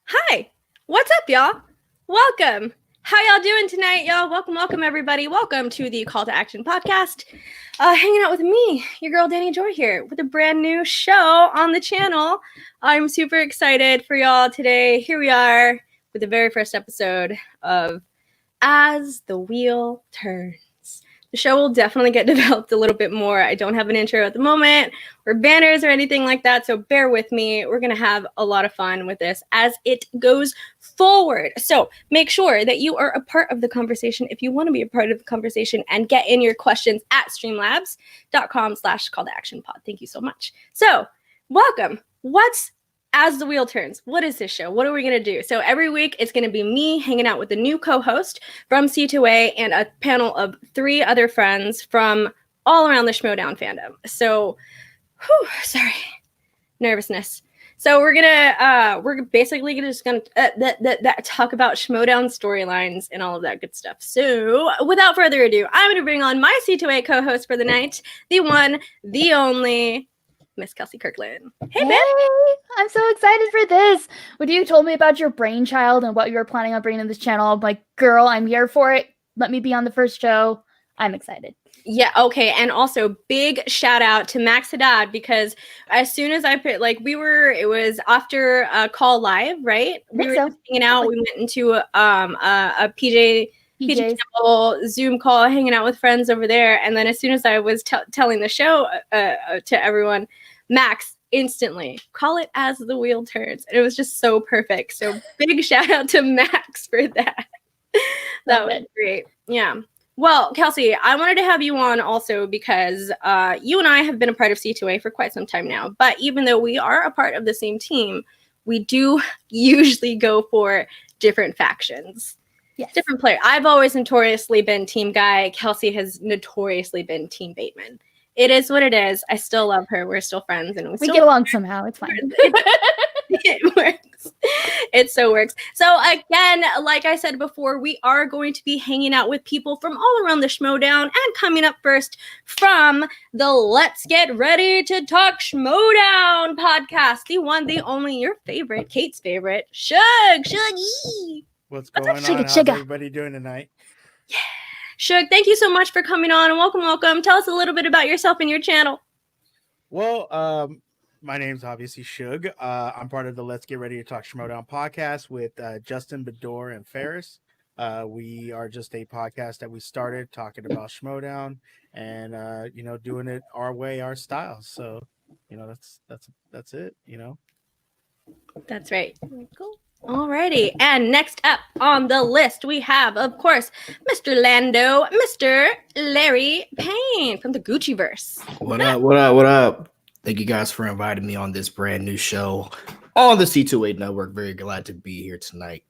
Hi, what's up, y'all? Welcome. How y'all doing tonight, y'all? Welcome, everybody. Welcome to the Call to Action podcast. Hanging out with me, your girl Danny Joy here, with a brand new show on the channel. I'm super excited for y'all today. Here we are with the very first episode of As the Wheel Turns. The show will definitely get developed a little bit more. I don't have an intro at the moment or banners or anything like that, so bear with me. We're going to have a lot of fun with this as it goes forward. So make sure that you are a part of the conversation if you want to be a part of the conversation, and get in your questions at streamlabs.com/call-to-action-pod. Thank you so much. So welcome. What's As the Wheel Turns? What is this show? What are we going to do? So every week it's going to be me hanging out with a new co-host from C2A and a panel of 3 other friends from all around the Schmoedown fandom. So, sorry, nervousness. So we're basically just gonna talk about Schmoedown storylines and all of that good stuff. So without further ado, I'm going to bring on my C2A co-host for the night, the one, the only, Miss Kelsey Kirkland. Hey, man. I'm so excited for this. When you told me about your brainchild and what you were planning on bringing to this channel, I'm like, girl, I'm here for it. Let me be on the first show. I'm excited. Yeah, okay. And also big shout out to Max Haddad, because as soon as I put, it was after a call live, right? We were just hanging out. We went into a PJ Temple Zoom call, hanging out with friends over there. And then as soon as I was telling the show to everyone, Max instantly, call it As the Wheel Turns. And it was just so perfect. So big shout out to Max for that. That was great. Yeah. Well, Kelsey, I wanted to have you on also because you and I have been a part of C2A for quite some time now. But even though we are a part of the same team, we do usually go for different factions. Yes. Different player. I've always notoriously been Team Guy. Kelsey has notoriously been Team Bateman. It is what it is. I still love her. We're still friends, and we get along somehow. It's fine. It works. It so works. So again, like I said before, we are going to be hanging out with people from all around the Schmoedown, and coming up first from the Let's Get Ready to Talk Schmoedown podcast, the one, the only, your favorite, Kate's favorite, Suge. What's going on? How's everybody doing tonight? Yeah. Suge, thank you so much for coming on, and welcome. Tell us a little bit about yourself and your channel. Well, my name's obviously Suge. I'm part of the Let's Get Ready to Talk Schmoedown podcast with Justin, Bedore, and Ferris. We are just a podcast that we started talking about Schmoedown and doing it our way, our style. So, that's it. That's right. Cool. Alrighty, and next up on the list we have, of course, Mr. Larry Payne from the Gucciverse. What up? Thank you guys for inviting me on this brand new show on the C2A network. Very glad to be here tonight.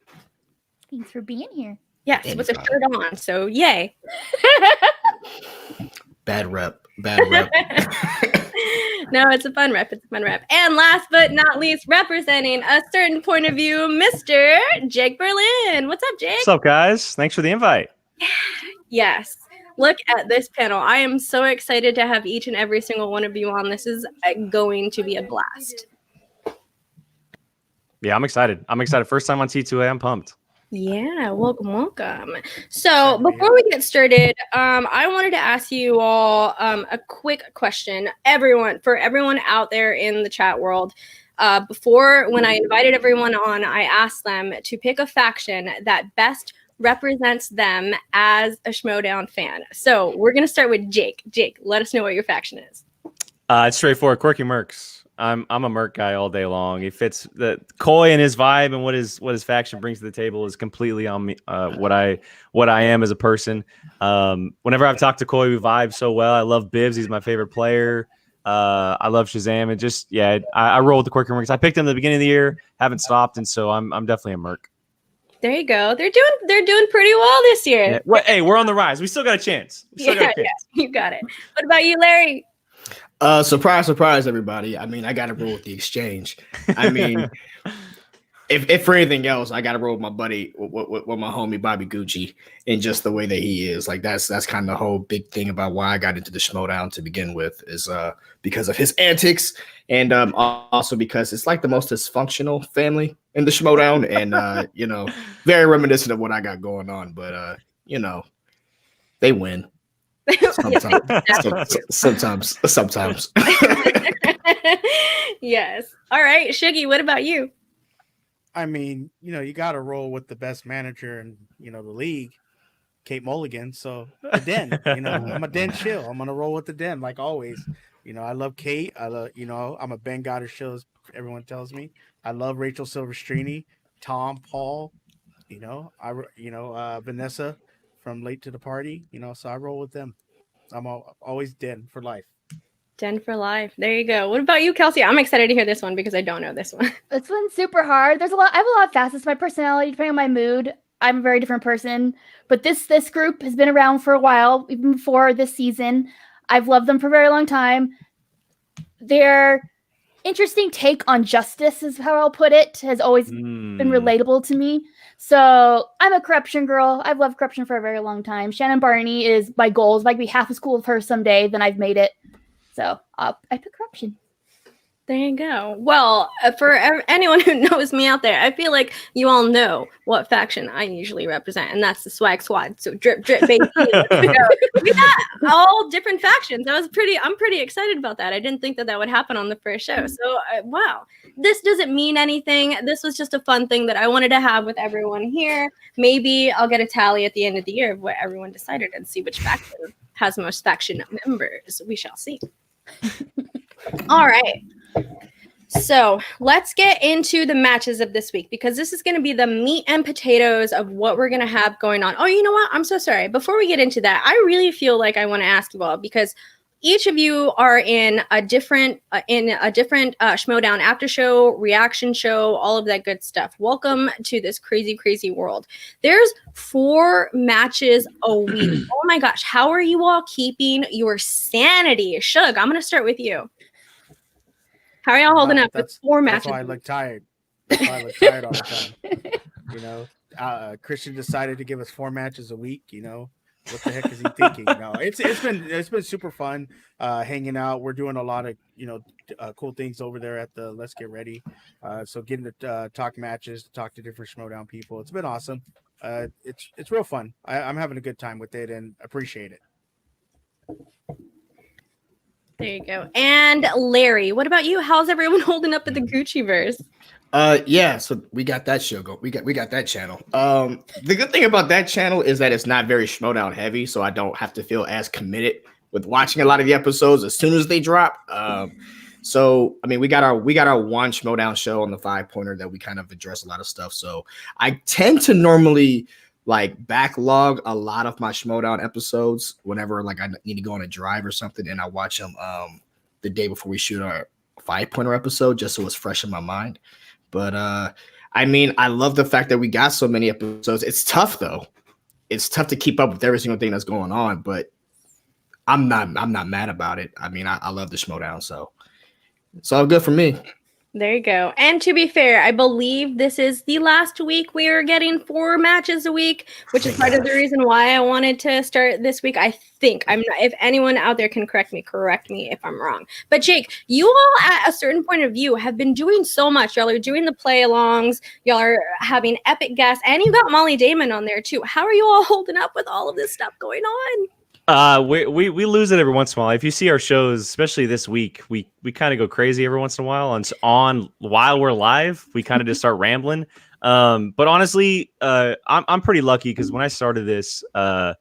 Thanks for being here. Yes, with a shirt on, so yay. Bad rep. No, it's a fun rep. And last but not least, representing a certain point of view, Mr. Jake Berlin. What's up, Jake? What's up, guys? Thanks for the invite. Yes. Look at this panel. I am so excited to have each and every single one of you on. This is going to be a blast. Yeah, I'm excited. First time on T2A. I'm pumped. Yeah, welcome. So before we get started, I wanted to ask you all a quick question. For everyone out there in the chat world, when I invited everyone on, I asked them to pick a faction that best represents them as a Schmoedown fan. So we're gonna start with Jake. Jake, let us know what your faction is. It's straightforward. Quirky Mercs. I'm a Merc guy all day long. He fits the Koi and his vibe, and what his faction brings to the table is completely on me. What I am as a person. Whenever I've talked to Koi, we vibe so well. I love Bibbs. He's my favorite player. I love Shazam, and I roll with the Quirky Mercs. I picked him at the beginning of the year, haven't stopped, and so I'm definitely a Merc. There you go. They're doing pretty well this year. Yeah. Well, hey, we're on the rise. We still got a chance. Yeah, you got it. What about you, Larry? Surprise, everybody. I mean, I got to roll with the exchange. I mean, if for anything else, I gotta roll with my buddy, with my homie Bobby Gucci, and just the way that he is. Like that's kind of the whole big thing about why I got into the Schmoedown to begin with, is because of his antics, and also because it's like the most dysfunctional family in the Schmoedown, and you know, very reminiscent of what I got going on. But you know, they win sometimes. Yes. All right, Shuggy, what about you? I mean, you know, you got to roll with the best manager in, you know, the league, Kate Mulligan. So the Den, you know, I'm a Den chill. I'm gonna roll with the Den like always. You know, I love Kate. I love, you know, I'm a Ben Goddard show, as everyone tells me. I love Rachel Silverstrini, Tom, Paul. You know, Vanessa from Late to the Party. You know, so I roll with them. I'm always Den for life. Den for life. There you go. What about you, Kelsey? I'm excited to hear this one because I don't know this one. It's been super hard. I have a lot of facets to my personality, depending on my mood. I'm a very different person. But this group has been around for a while, even before this season. I've loved them for a very long time. Their interesting take on justice, is how I'll put it, has always been relatable to me. So I'm a corruption girl. I've loved corruption for a very long time. Shannon Barney is my goal. If I could be half as cool as her someday, then I've made it. So I pick corruption. There you go. Well, for anyone who knows me out there, I feel like you all know what faction I usually represent, and that's the Swag Squad. So drip, baby. Let's go. We got all different factions. I'm pretty excited about that. I didn't think that would happen on the first show. So, wow. This doesn't mean anything. This was just a fun thing that I wanted to have with everyone here. Maybe I'll get a tally at the end of the year of what everyone decided and see which faction has most faction members. We shall see. All right. So let's get into the matches of this week, because this is going to be the meat and potatoes of what we're going to have going on. Oh, you know what? I'm so sorry. Before we get into that, I really feel like I want to ask you all, because each of you are in a different Schmoedown after show, reaction show, all of that good stuff. Welcome to this crazy, crazy world. There's 4 matches a week. Oh my gosh. How are you all keeping your sanity? Suge, I'm going to start with you. How are y'all holding up with 4 matches? That's why I look tired. That's why I look tired all the time. You know, Christian decided to give us 4 matches a week, you know. What the heck is he thinking? No, it's been super fun hanging out. We're doing a lot of, you know, cool things over there at the Let's Get Ready. So getting to talk matches, to talk to different Schmoedown people. It's been awesome. It's real fun. I'm having a good time with it and appreciate it. There you go. And Larry, what about you? How's everyone holding up at the Gucciverse? Yeah, so we got that show go. We got that channel. The good thing about that channel is that it's not very Schmoedown heavy, so I don't have to feel as committed with watching a lot of the episodes as soon as they drop. So I mean, we got our one Schmoedown show on the 5-pointer that we kind of address a lot of stuff. So I tend to normally like backlog a lot of my Schmoedown episodes whenever like I need to go on a drive or something, and I watch them the day before we shoot our 5-pointer episode, just so it's fresh in my mind. But I mean, I love the fact that we got so many episodes. It's tough though. It's tough to keep up with every single thing that's going on, but I'm not mad about it. I mean, I love the Schmoedown, so it's all good for me. There you go. And to be fair, I believe this is the last week we are getting 4 matches a week, which is part of the reason why I wanted to start this week. I think I'm not, if anyone out there can correct me if I'm wrong. But Jake, you all at a certain point of view have been doing so much. Y'all are doing the play-alongs. Y'all are having epic guests, and you got Molly Damon on there too. How are you all holding up with all of this stuff going on? We lose it every once in a while. If you see our shows, especially this week, we kind of go crazy every once in a while. And on while we're live, we kind of just start rambling. But honestly, I'm pretty lucky because when I started this, I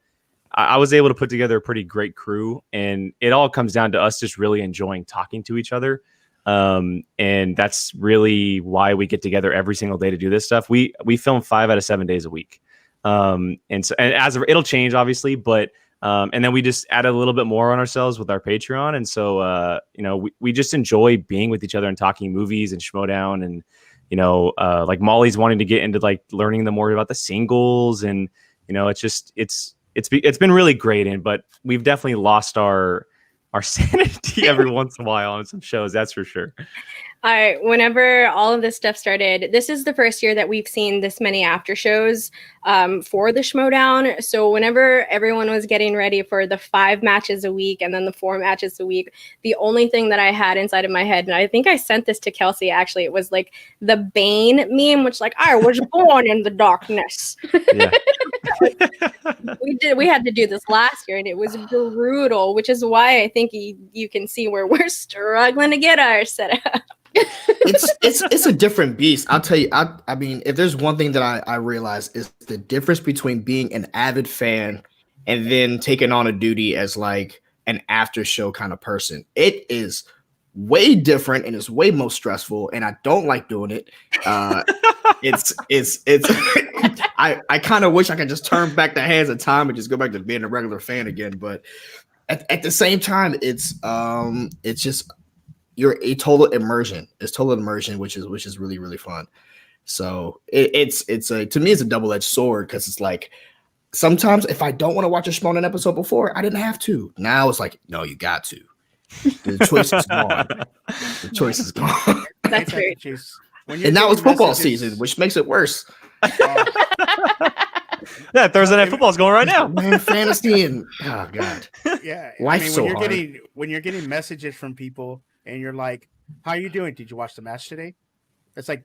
was able to put together a pretty great crew, and it all comes down to us just really enjoying talking to each other. And that's really why we get together every single day to do this stuff. We film 5 out of 7 days a week. And it'll change obviously, but and then we just add a little bit more on ourselves with our Patreon. And so, you know, we just enjoy being with each other and talking movies and Schmoedown. And, you know, like Molly's wanting to get into like learning the more about the singles. And, you know, it's been really great. But we've definitely lost our sanity every once in a while on some shows. That's for sure. Whenever all of this stuff started, this is the first year that we've seen this many after shows for the Schmoedown. So whenever everyone was getting ready for the 5 matches a week and then the 4 matches a week, the only thing that I had inside of my head, and I think I sent this to Kelsey actually, it was like the Bane meme, which like, I was born in the darkness. Yeah. We had to do this last year and it was brutal, which is why I think you can see where we're struggling to get ours set up. It's a different beast. I'll tell you. I mean, if there's one thing that I realize is the difference between being an avid fan and then taking on a duty as like an after show kind of person. It is way different and it's way more stressful, and I don't like doing it. It's I kind of wish I could just turn back the hands of time and just go back to being a regular fan again. But at the same time, it's just. You're a total immersion. It's total immersion, which is really, really fun. So it's to me it's a double-edged sword because it's like sometimes if I don't want to watch a Schmoedown episode before, I didn't have to. Now it's like, no, you got to. The choice is gone. The choice is gone. That's very true. And now it's football season, which makes it worse. Yeah, Thursday night football is going right now. Man, fantasy and oh god. Yeah. Life's so hard. When you're getting messages from people and you're like, how are you doing? Did you watch the match today? It's like,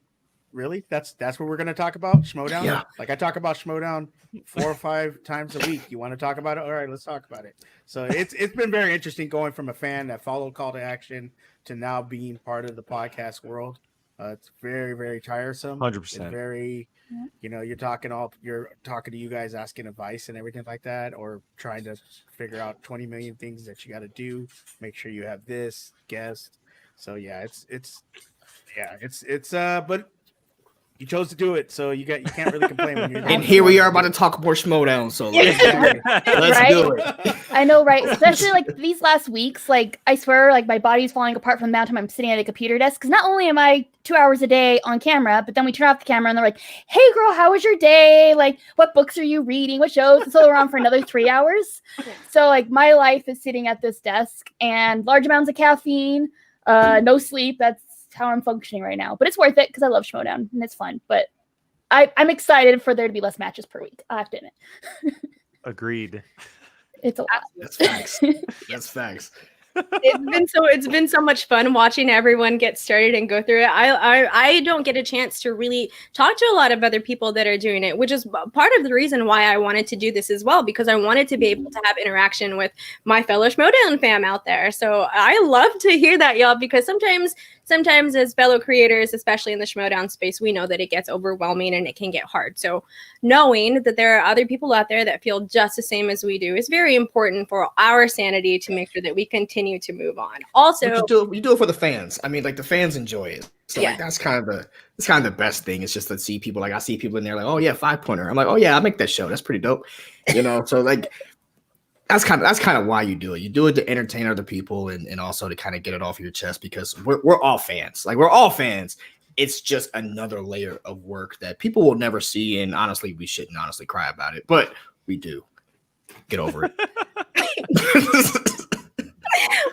really? That's what we're gonna talk about? Schmoedown? Yeah. Like I talk about Schmoedown 4 or 5 times a week. You want to talk about it? All right, let's talk about it. So it's been very interesting going from a fan that followed call to action to now being part of the podcast world. It's very, very tiresome. 100%. It's very, you're talking to you guys asking advice and everything like that, or trying to figure out 20 million things that you got to do. Make sure you have this guest. So yeah, but you chose to do it, so you can't really complain when you're. And here we are about to talk more Schmoedown. So let's right? do it. I know, right? Especially like these last weeks, like I swear, like my body's falling apart from the amount of time I'm sitting at a computer desk. Because not only am I 2 hours a day on camera, but then we turn off the camera and they're like, "Hey, girl, how was your day? Like, what books are you reading? What shows?" And so we're on for another 3 hours. So like my life is sitting at this desk and large amounts of caffeine, no sleep. That's how I'm functioning right now, but it's worth it because I love Schmoedown and it's fun. But I'm excited for there to be less matches per week. I have to admit. Agreed. It's a lot. That's facts. That's facts. It's been so much fun watching everyone get started and go through it. I don't get a chance to really talk to a lot of other people that are doing it, which is part of the reason why I wanted to do this as well, because I wanted to be able to have interaction with my fellow Schmoedown fam out there. So I love to hear that, y'all, because sometimes as fellow creators, especially in the Schmoedown space, we know that it gets overwhelming and it can get hard. So knowing that there are other people out there that feel just the same as we do is very important for our sanity to make sure that we continue to move on. Also, you do it for the fans. I mean, like the fans enjoy it. So like, that's kind of the best thing. It's just to see people, like I see people in there like, oh yeah, 5-pointer. I'm like, oh yeah, I'll make that show. That's pretty dope. So like that's kind of why you do it. You do it to entertain other people and also to kind of get it off your chest, because we're all fans. Like we're all fans. It's just another layer of work that people will never see. And honestly, we shouldn't honestly cry about it, but we do. Get over it.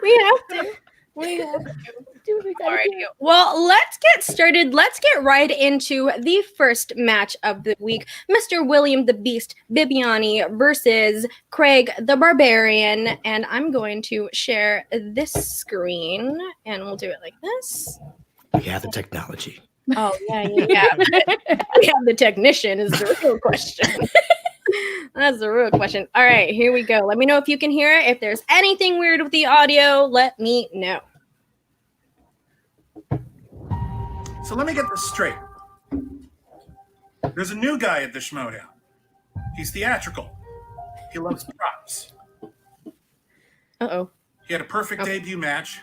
We have to. Alrighty. Well, let's get started. Let's get right into the first match of the week. Mr. William the Beast Bibiani versus Craig the Barbarian. And I'm going to share this screen and we'll do it like this. We have the technology. Oh, yeah. We have the technician is the real question. That's the real question. All right, here we go. Let me know if you can hear it. If there's anything weird with the audio, let me know. So let me get this straight. There's a new guy at the Schmoedown. He's theatrical. He loves props. Uh-oh. He had a perfect debut match.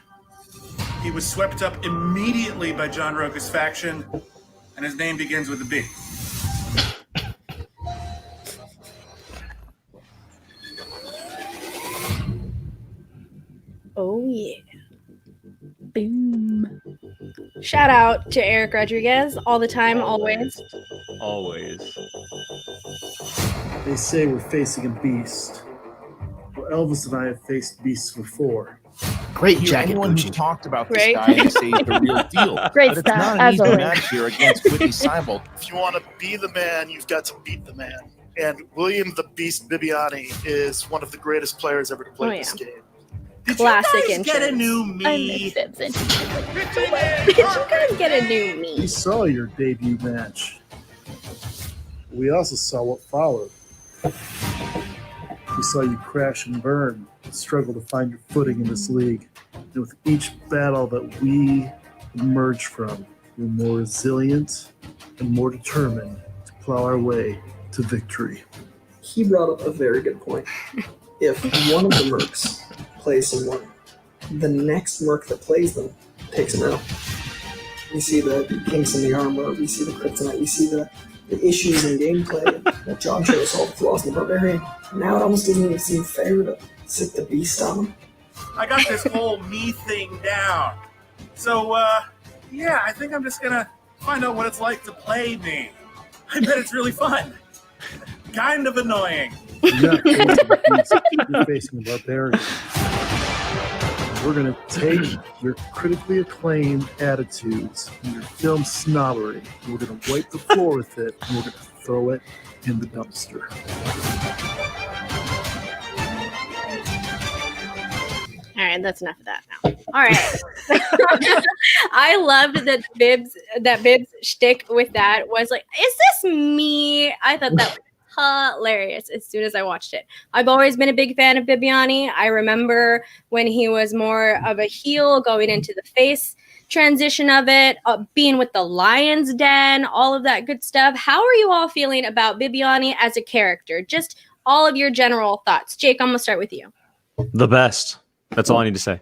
He was swept up immediately by John Roca's faction, and his name begins with a B. Oh, yeah. Boom. Shout out to Eric Rodriguez all the time, always. Always. They say we're facing a beast. Well, Elvis and I have faced beasts before. Great hear jacket, anyone who Gucci. talked about this Right. guy and they say he's the real deal. Great But it's stuff, not an as easy always. match here against Whitney Seibel. If you want to be the man, you've got to beat the man. And William the Beast Bibiani is one of the greatest players ever to play this game. Did Classic you guys get a entrance. new I me? miss Bibs and Did you guys get a new We me? saw your debut match. We also saw what followed. We saw you crash and burn, struggle to find your footing in this league. And with each battle that we emerge from, we're more resilient and more determined to plow our way to victory. He brought up a very good point. If one of the mercs plays someone, the next merc that plays them takes him out. We see the kinks in the armor, we see the kryptonite, we see the issues in gameplay that John showed us all the flaws in the barbarian. Now it almost doesn't even seem fair to sit the beast on him. I got this whole me thing down. So, yeah, I think I'm just gonna find out what it's like to play me. I bet it's really fun. Kind of annoying. You're not facing the beast, you're facing the barbarian. We're going to take your critically acclaimed attitudes and your film snobbery, and we're going to wipe the floor with it, and we're going to throw it in the dumpster. All right, that's enough of that now. All right. I loved that Bibs shtick with that was like, is this me? I thought that was hilarious as soon as I watched it. I've always been a big fan of Bibiani. I remember when he was more of a heel going into the face transition of it, being with the Lion's Den, all of that good stuff. How are you all feeling about Bibiani as a character? Just all of your general thoughts. Jake, I'm going to start with you. The best. That's all I need to say.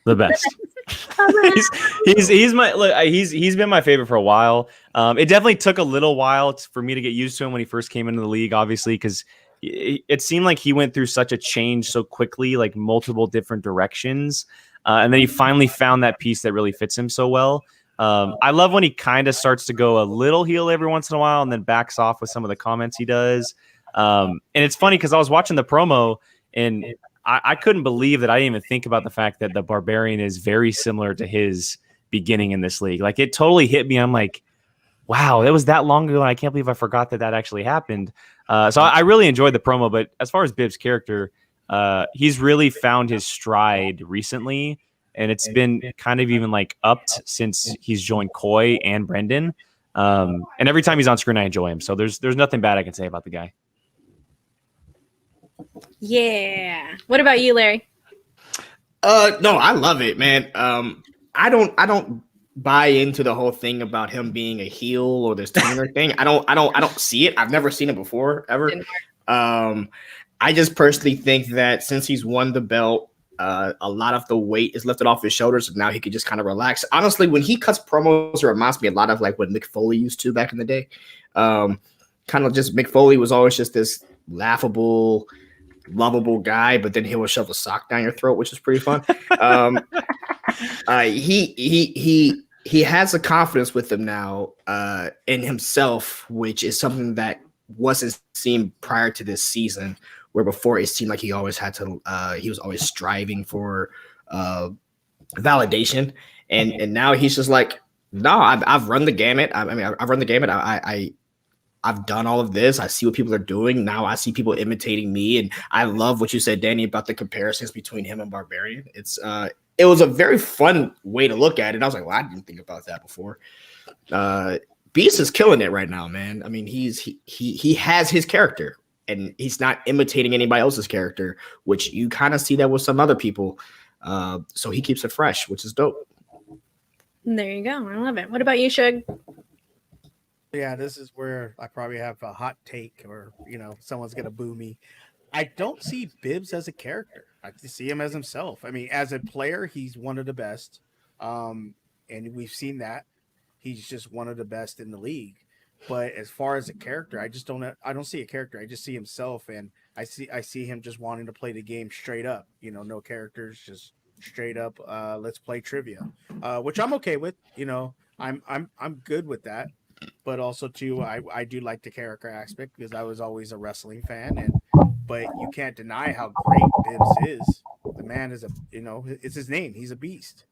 The best. he's been my favorite for a while. It definitely took a little while for me to get used to him when he first came into the league, obviously, because it seemed like he went through such a change so quickly, like multiple different directions. And then he finally found that piece that really fits him so well. I love when he kind of starts to go a little heel every once in a while and then backs off with some of the comments he does. And it's funny because I was watching the promo and I couldn't believe that I didn't even think about the fact that the Barbarian is very similar to his beginning in this league. Like, it totally hit me. I'm like, wow, that was that long ago, and I can't believe I forgot that actually happened. So I really enjoyed the promo, but as far as Bib's character, he's really found his stride recently, and it's been kind of even like upped since he's joined Coy and Brendan. And every time he's on screen, I enjoy him. So there's nothing bad I can say about the guy. Yeah. What about you, Larry? No, I love it, man. I don't buy into the whole thing about him being a heel or this tweener thing. I don't see it. I've never seen it before, ever. I just personally think that since he's won the belt, a lot of the weight is lifted off his shoulders, and now he could just kind of relax. Honestly, when he cuts promos, it reminds me a lot of like what Mick Foley used to back in the day. Kind of just Mick Foley was always just this laughable, lovable guy, but then he would shove a sock down your throat, which is pretty fun. He has a confidence with him now in himself, which is something that wasn't seen prior to this season, where before it seemed like he always had to he was always striving for validation, and now he's just like, no, I've run the gamut. I've run the gamut. I've done all of this. I see what people are doing. Now I see people imitating me. And I love what you said, Danny, about the comparisons between him and Barbarian. It was a very fun way to look at it. I was like, well, I didn't think about that before. Beast is killing it right now, man. I mean, he has his character and he's not imitating anybody else's character, which you kind of see that with some other people. So he keeps it fresh, which is dope. There you go. I love it. What about you, Suge? Yeah, this is where I probably have a hot take, or someone's gonna boo me. I don't see Bibbs as a character. I see him as himself. I mean, as a player, he's one of the best, and we've seen that he's just one of the best in the league. But as far as a character, I don't see a character. I just see himself, and I see him just wanting to play the game straight up. No characters, just straight up. Let's play trivia, which I'm okay with. I'm good with that. But also too, I do like the character aspect because I was always a wrestling fan, but you can't deny how great Bibbs is. The man is it's his name. He's a beast.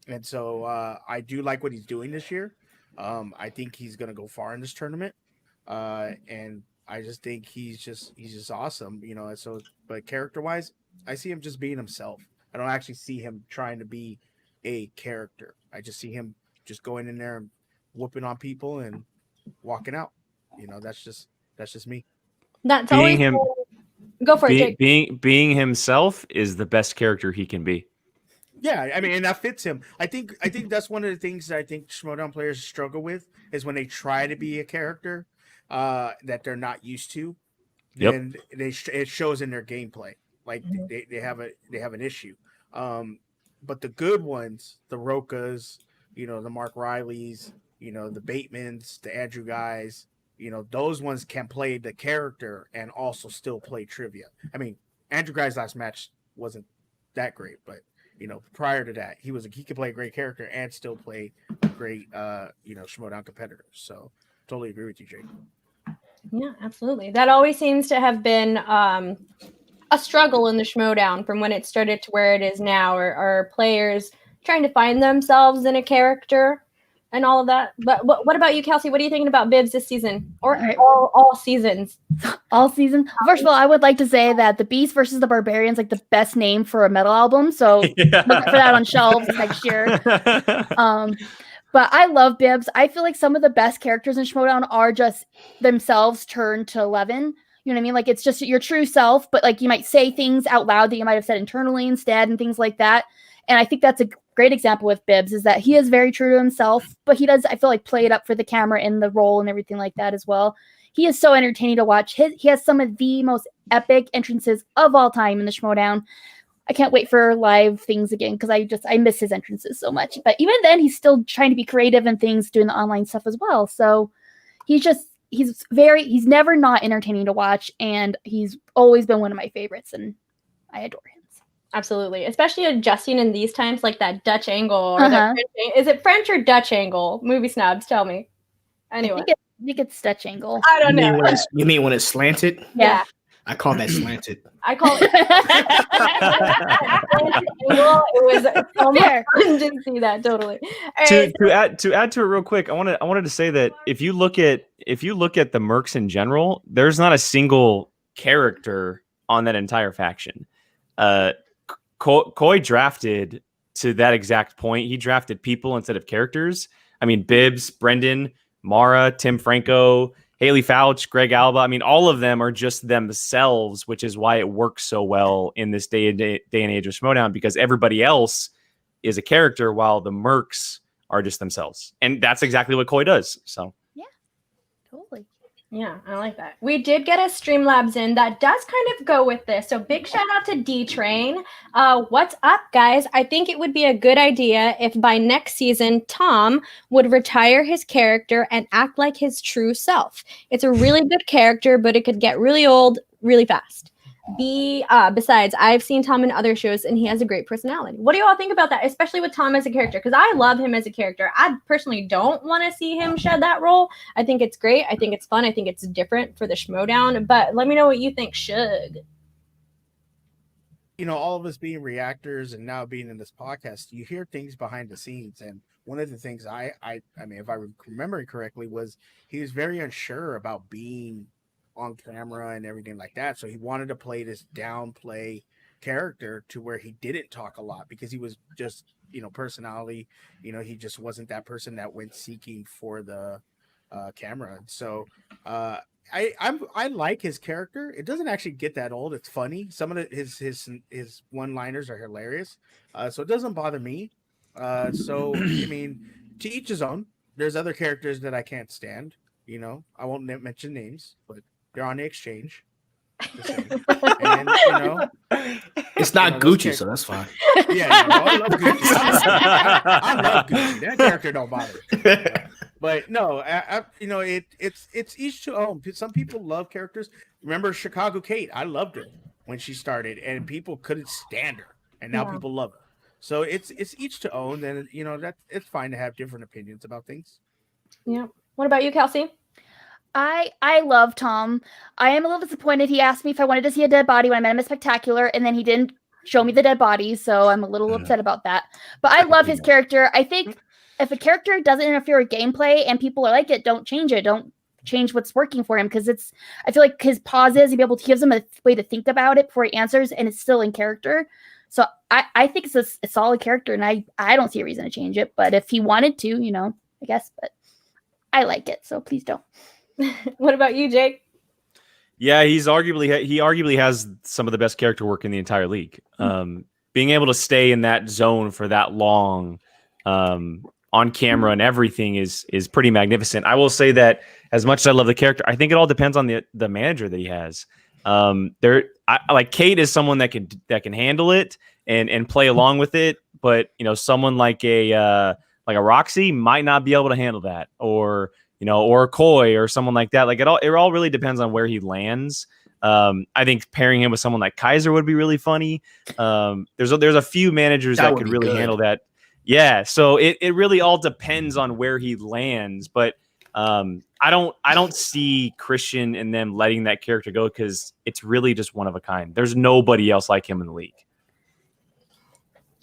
And so I do like what he's doing this year. I think he's going to go far in this tournament. And I just think he's just awesome, And so, but character-wise, I see him just being himself. I don't actually see him trying to be a character. I just see him just going in there and whooping on people and walking out. That's just me. That's Being always him. Go for it, Jake. Being himself is the best character he can be. Yeah, I mean, and that fits him. I think that's one of the things that I think Schmoedown players struggle with is when they try to be a character that they're not used to. Yep. Then it shows in their gameplay. Like they have an issue. But the good ones, the Rokas, the Mark Rileys, the Batemans, the Andrew guys, those ones can play the character and also still play trivia. I mean, Andrew Guy's last match wasn't that great, but prior to that, he could play a great character and still play great Schmoedown competitors. So totally agree with you, Jake. Yeah, absolutely. That always seems to have been a struggle in the Schmoedown from when it started to where it is now, or players trying to find themselves in a character and all of that. But what about you, Kelsey? What are you thinking about Bibs this season, or all seasons? All season. First of all, I would like to say that the Beast versus the Barbarians like the best name for a metal album. So look for that on shelves next year. But I love Bibs. I feel like some of the best characters in Schmoedown are just themselves turned to 11. You know what I mean? Like it's just your true self, but like you might say things out loud that you might have said internally instead and things like that. And I think that's a great example with Bibs is that he is very true to himself, but he does, I feel like, play it up for the camera in the role and everything like that as well. He is so entertaining to watch. He has some of the most epic entrances of all time in the Schmoedown. I can't wait for live things again because I miss his entrances so much. But even then, he's still trying to be creative and things, doing the online stuff as well. So he's never not entertaining to watch, and he's always been one of my favorites, and I adore him. Absolutely, especially adjusting in these times, like that Dutch angle. Or is it French or Dutch angle? Movie snobs, tell me. Anyway, I think it's Dutch angle. I don't know. You mean when it's slanted? Yeah. I call that slanted. I call it. It was so much fun to see that. Totally. To add to it real quick, I wanted to say that if you look at the Mercs in general, there's not a single character on that entire faction. Coy drafted to that exact point. He drafted people instead of characters. I mean, Bibbs, Brendan, Mara, Tim Franco, Haley Fouch, Greg Alba. I mean, all of them are just themselves, which is why it works so well in this day and age of Schmoedown, because everybody else is a character while the Mercs are just themselves. And that's exactly what Coy does. So yeah, totally. Yeah, I like that. We did get a Streamlabs in that does kind of go with this. So big shout out to D-Train. What's up, guys? I think it would be a good idea if by next season, Tom would retire his character and act like his true self. It's a really good character, but it could get really old really fast. Besides, I've seen Tom in other shows and he has a great personality. What do you all think about that, especially with Tom as a character? Because I love him as a character. I personally don't want to see him shed that role. I think it's great. I think it's fun. I think it's different for the Schmoedown. But let me know what you think, Suge. All of us being reactors and now being in this podcast, you hear things behind the scenes. And one of the things I mean, if I remember correctly, was he was very unsure about being on camera and everything like that. So he wanted to play this downplay character to where he didn't talk a lot because he was just, personality, he just wasn't that person that went seeking for the camera. So I like his character. It doesn't actually get that old. It's funny. Some of his one-liners are hilarious. So it doesn't bother me. So I mean, to each his own. There's other characters that I can't stand. I won't mention names, but they're on the exchange. And, it's not Gucci, so that's fine. Yeah, I love Gucci. I love Gucci. That character don't bother me. But no, it's each to own. Some people love characters. Remember Chicago Kate? I loved her when she started, and people couldn't stand her, and now people love her. So it's each to own, and that it's fine to have different opinions about things. Yeah. What about you, Kelsey? I love Tom. I am a little disappointed. He asked me if I wanted to see a dead body when I met him at Spectacular, and then he didn't show me the dead bodies, so I'm a little upset about that. But I love his character. I think if a character doesn't interfere with gameplay and people are like it, don't change it. Don't change what's working for him, because I feel like his pauses, he'll be able to give them a way to think about it before he answers, and it's still in character. So I think it's a solid character, and I don't see a reason to change it. But if he wanted to, I guess. But I like it, so please don't. What about you, Jake? Yeah, he arguably has some of the best character work in the entire league. Being able to stay in that zone for that long, on camera and everything is pretty magnificent. I will say that as much as I love the character, I think it all depends on the manager that he has. Like Kate is someone that can handle it and play along with it, but someone like a Roxy might not be able to handle that, or a Koi or someone like that. Like it all really depends on where he lands. I think pairing him with someone like Kaiser would be really funny. There's a few managers that could really handle that. Yeah, so it really all depends on where he lands, but I don't see Christian and them letting that character go, because it's really just one of a kind. There's nobody else like him in the league.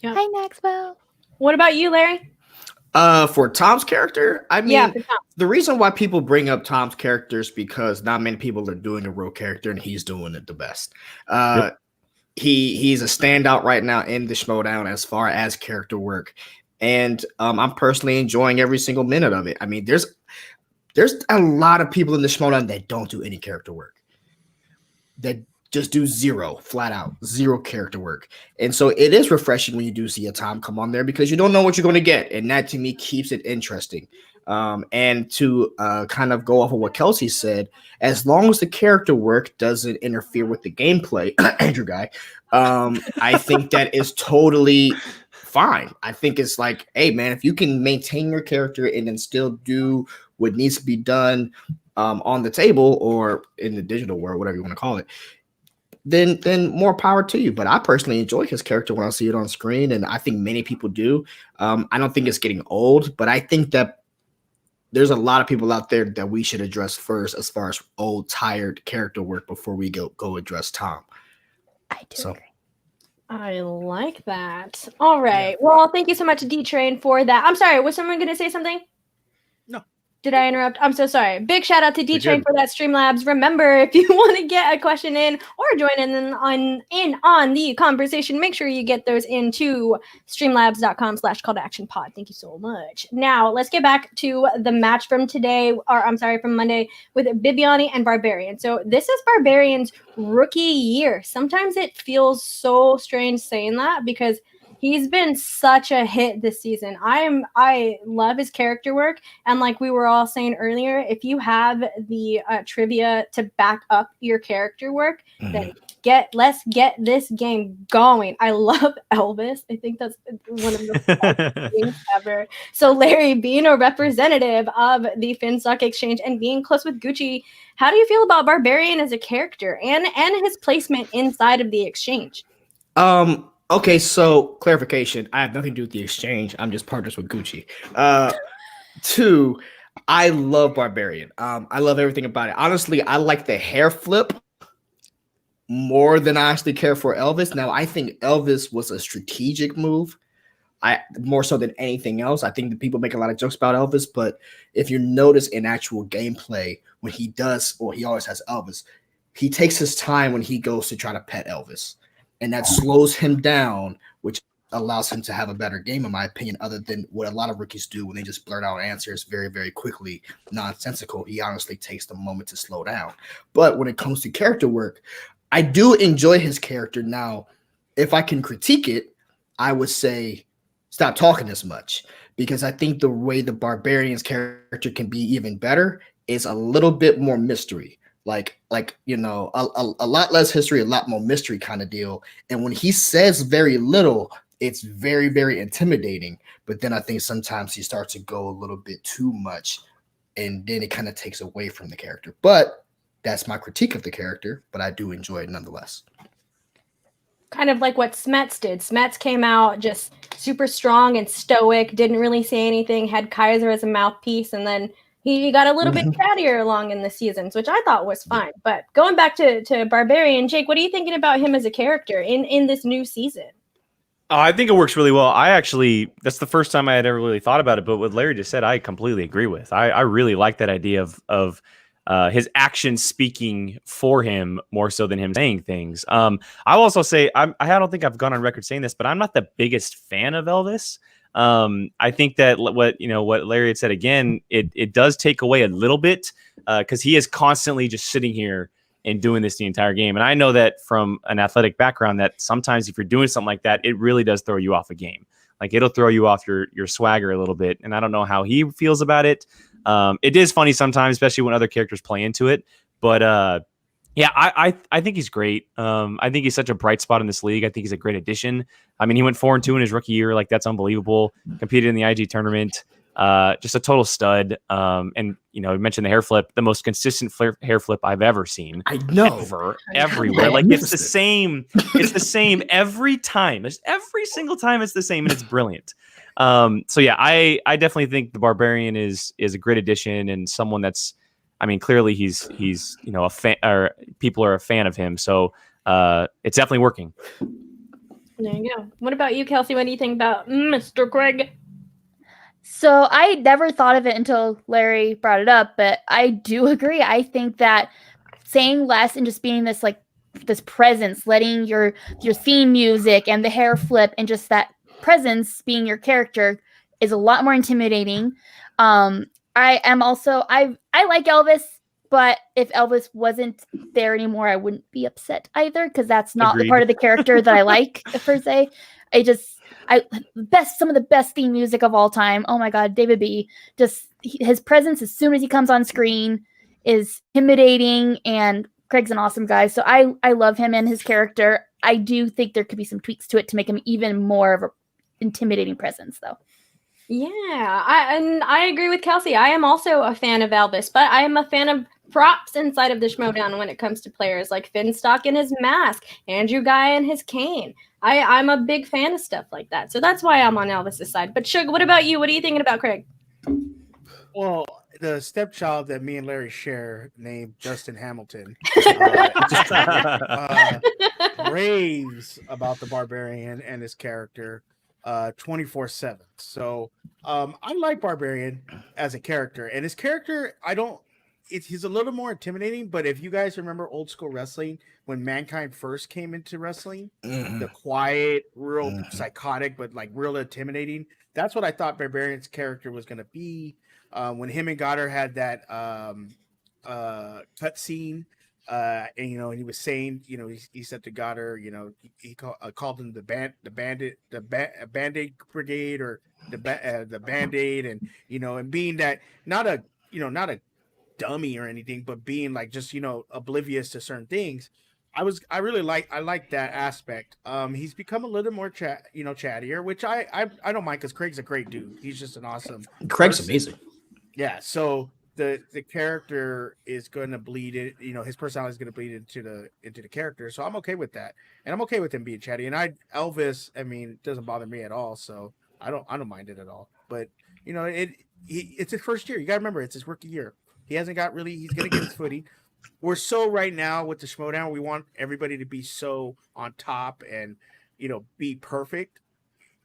Hi, Maxwell. What about you, Larry? For Tom's character, I mean, the reason why people bring up Tom's character is because not many people are doing a real character, and he's doing it the best. Yep. He's a standout right now in the Schmoedown as far as character work, and I'm personally enjoying every single minute of it. I mean, there's a lot of people in the Schmoedown that don't do any character work, that just do flat out zero character work. And so it is refreshing when you do see a Tom come on there, because you don't know what you're going to get. And that to me keeps it interesting. And to kind of go off of what Kelsey said, as long as the character work doesn't interfere with the gameplay, Andrew Guy, I think that is totally fine. I think it's like, hey man, if you can maintain your character and then still do what needs to be done on the table or in the digital world, whatever you want to call it, then more power to you. But I personally enjoy his character when I see it on screen, and I think many people do. I don't think it's getting old, but I think that there's a lot of people out there that we should address first as far as old, tired character work before we go address Tom. I do agree. I like that. All right. Yeah. Well, thank you so much, D-Train, for that. I'm sorry. Was someone going to say something? No. Did I interrupt? I'm so sorry. Big shout out to D-Train for that Streamlabs. Remember, if you want to get a question in or join in on the conversation, make sure you get those into streamlabs.com/call-to-action-pod. Thank you so much. Now, let's get back to the match from from Monday with Bibiani and Barbarian. So this is Barbarian's rookie year. Sometimes it feels so strange saying that, because he's been such a hit this season. I love his character work, and like we were all saying earlier, if you have the trivia to back up your character work, then let's get this game going. I love Elvis. I think that's one of the best things ever. So Larry, being a representative of the FinStock Exchange and being close with Gucci, how do you feel about Barbarian as a character and his placement inside of the exchange? Okay, so clarification. I have nothing to do with the exchange. I'm just partners with Gucci. Two, I love Barbarian. I love everything about it. Honestly, I like the hair flip more than I actually care for Elvis. Now, I think Elvis was a strategic move. More so than anything else. I think that people make a lot of jokes about Elvis, but if you notice in actual gameplay, when he does, or he always has Elvis, he takes his time when he goes to try to pet Elvis. And that slows him down, which allows him to have a better game, in my opinion, other than what a lot of rookies do when they just blurt out answers very, very quickly, nonsensical. He honestly takes the moment to slow down. But when it comes to character work, I do enjoy his character. Now, if I can critique it, I would say stop talking as much, because I think the way the Barbarian's character can be even better is a little bit more mystery. Like a lot less history, a lot more mystery kind of deal. And when he says very little, it's very, very intimidating. But then I think sometimes he starts to go a little bit too much, and then it kind of takes away from the character. But that's my critique of the character, but I do enjoy it nonetheless. Kind of like what Smets did. Smets came out just super strong and stoic, didn't really say anything, had Kaiser as a mouthpiece, and then He got a little bit chattier along in the seasons, which I thought was fine. But going back to Barbarian, Jake, what are you thinking about him as a character in this new season? I think it works really well. That's the first time I had ever really thought about it, but what Larry just said, I completely agree with. I really like that idea of his actions speaking for him more so than him saying things. I'll also say, I don't think I've gone on record saying this, but I'm not the biggest fan of Elvis. I think that what Larry had said again, it does take away a little bit because he is constantly just sitting here and doing this the entire game. And I know that from an athletic background that sometimes if you're doing something like that, it really does throw you off a game. Like it'll throw you off your swagger a little bit. And I don't know how he feels about it. It is funny sometimes, especially when other characters play into it. But yeah, I think he's great. I think he's such a bright spot in this league. I think he's a great addition. I mean, he went 4-2 in his rookie year. Like that's unbelievable. Competed in the IG tournament. Just a total stud. And you mentioned the hair flip, the most consistent hair flip I've ever seen. I know. Everywhere. Like it's the same. It's the same every time. Every single time it's the same, and it's brilliant. So yeah, I definitely think the Barbarian is a great addition and someone that's, I mean, clearly he's a fan, or people are a fan of him. So it's definitely working. There you go. What about you, Kelsey? What do you think about Mr. Craig? So I never thought of it until Larry brought it up, but I do agree. I think that saying less and just being this presence, letting your theme music and the hair flip and just that presence being your character is a lot more intimidating. I like Elvis, but if Elvis wasn't there anymore, I wouldn't be upset either because that's not the part of the character that I like per se. Some of the best theme music of all time. Oh my God, David B. Just his presence as soon as he comes on screen is intimidating, and Craig's an awesome guy. So I love him and his character. I do think there could be some tweaks to it to make him even more of an intimidating presence, though. Yeah, I agree with Kelsey. I am also a fan of Elvis, but I am a fan of props inside of the Schmoedown when it comes to players like Finstock and his mask, Andrew Guy and his cane. I'm a big fan of stuff like that. So that's why I'm on Elvis's side. But Suge, what about you? What are you thinking about Craig? Well, the stepchild that me and Larry share, named Justin Hamilton, raves about the Barbarian and his character 24/7. So I like Barbarian as a character, and his character, he's a little more intimidating, but if you guys remember old school wrestling, when Mankind first came into wrestling, the quiet, real psychotic, but like real intimidating, that's what I thought Barbarian's character was going to be. When him and Goddard had that cut scene, and he was saying, he said to Goddard, he called him the Band-Aid Brigade, or the Band-Aid, and and being that not a dummy or anything, but being like just oblivious to certain things. I like that aspect. He's become a little more chattier, which I don't mind because Craig's a great dude. He's just an awesome Craig's person. amazing. Yeah, so the character is going to bleed it. His personality is going to bleed into the character. So I'm okay with that, and I'm okay with him being chatty. And Elvis, it doesn't bother me at all. So I don't mind it at all. But it's his first year. You got to remember, it's his rookie year. He hasn't got really. He's going to get his footing. We're so right now with the Schmoedown, we want everybody to be so on top and be perfect.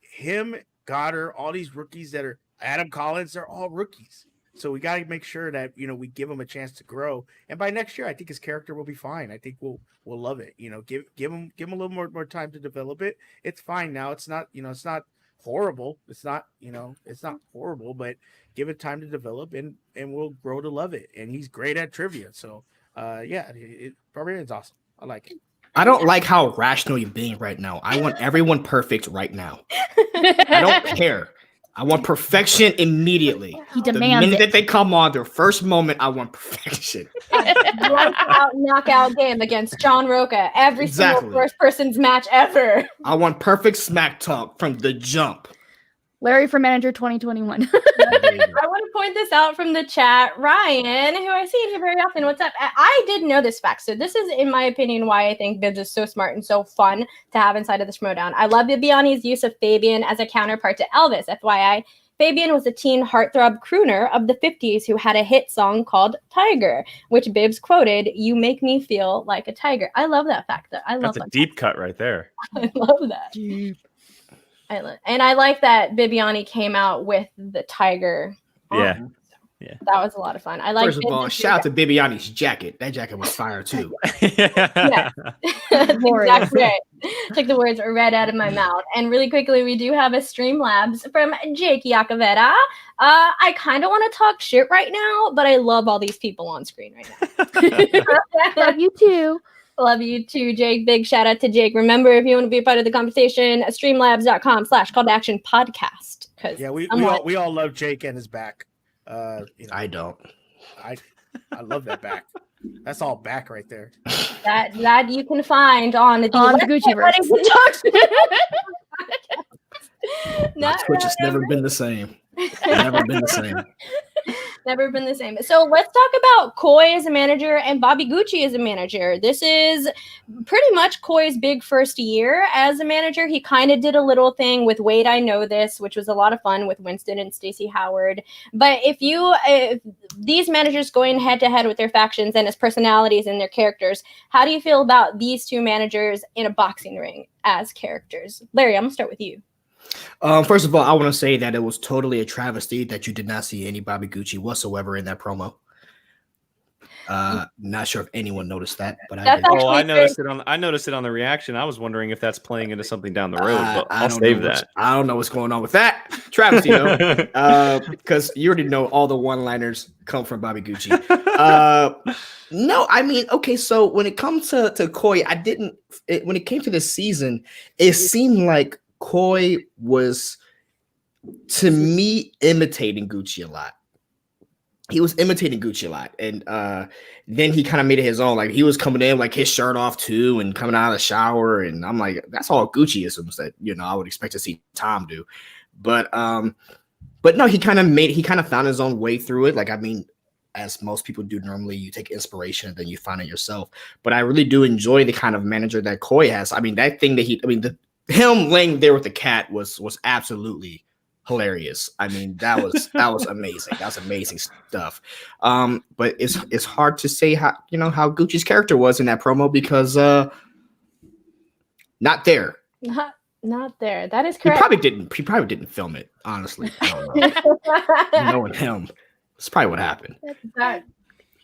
Him, Goddard, all these rookies that are Adam Collins, they're all rookies. So we got to make sure that we give him a chance to grow. And by next year, I think his character will be fine. I think we'll love it. Give him a little more time to develop it. It's fine now. It's not it's not horrible. It's not it's not horrible, but give it time to develop, and we'll grow to love it. And he's great at trivia. So Barbarian's awesome. I like it. I don't like how rational you're being right now. I want everyone perfect right now. I don't care. I want perfection immediately. He demands the minute it. that they come on, their first moment, I want perfection. Out knockout game against John Roca. Every single first person's match ever. I want perfect smack talk from the jump. Larry for Manager 2021. I want to point this out from the chat. Ryan, who I see in here very often, what's up? I didn't know this fact. So this is, in my opinion, why I think Bibbs is so smart and so fun to have inside of the Schmoedown. I love Bibiani's use of Fabian as a counterpart to Elvis. FYI, Fabian was a teen heartthrob crooner of the 50s who had a hit song called Tiger, which Bibbs quoted, "You make me feel like a tiger." I love that fact. That's a deep cut right there. I love that. And I like that Bibiani came out with the tiger on. Yeah. Yeah, that was a lot of fun. I like. First of all, shout out to Bibiani's jacket. That jacket was fire too. Yeah, that's exactly right. Took the words right out of my mouth. And really quickly, we do have a Streamlabs from Jake Iacovetta. I kind of want to talk shit right now, but I love all these people on screen right now. Love you too. Love you too, Jake. Big shout out to Jake. Remember, if you want to be a part of the conversation, streamlabs.com/call-to-action-podcast. Yeah, we all love Jake and his back. I don't. I love that back. That's all back right there. That you can find on the Gucciverse. My Twitch has never been the same. Never been the same. Never been the same. So let's talk about Coy as a manager and Bobby Gucci as a manager. This is pretty much Coy's big first year as a manager. He kind of did a little thing with Wait, I Know This, which was a lot of fun with Winston and Stacey Howard. But if these managers going head to head with their factions and as personalities and their characters, how do you feel about these two managers in a boxing ring as characters? Larry, I'm gonna start with you. First of all, I want to say that it was totally a travesty that you did not see any Bobby Gucci whatsoever in that promo. Not sure if anyone noticed that, but I did. I noticed it on the reaction. I was wondering if that's playing into something down the road, but I'll save that. I don't know what's going on with that. Travesty, though, because you already know all the one-liners come from Bobby Gucci. No, I mean, okay, so when it comes to Coy, when it came to this season, it seemed like Coy was, to me, imitating Gucci a lot. He was imitating Gucci a lot. And then he kind of made it his own. Like, he was coming in, like, his shirt off, too, and coming out of the shower. And I'm like, that's all Gucci-isms that, I would expect to see Tom do. But no, he kind of found his own way through it. Like, I mean, as most people do normally, you take inspiration and then you find it yourself. But I really do enjoy the kind of manager that Coy has. I mean, that thing that him laying there with the cat was absolutely hilarious. I mean, that was amazing. That was amazing stuff. But it's hard to say how Gucci's character was in that promo because not there. Not there. That is correct. He probably didn't film it, honestly. I don't know. Knowing him, that's probably what happened.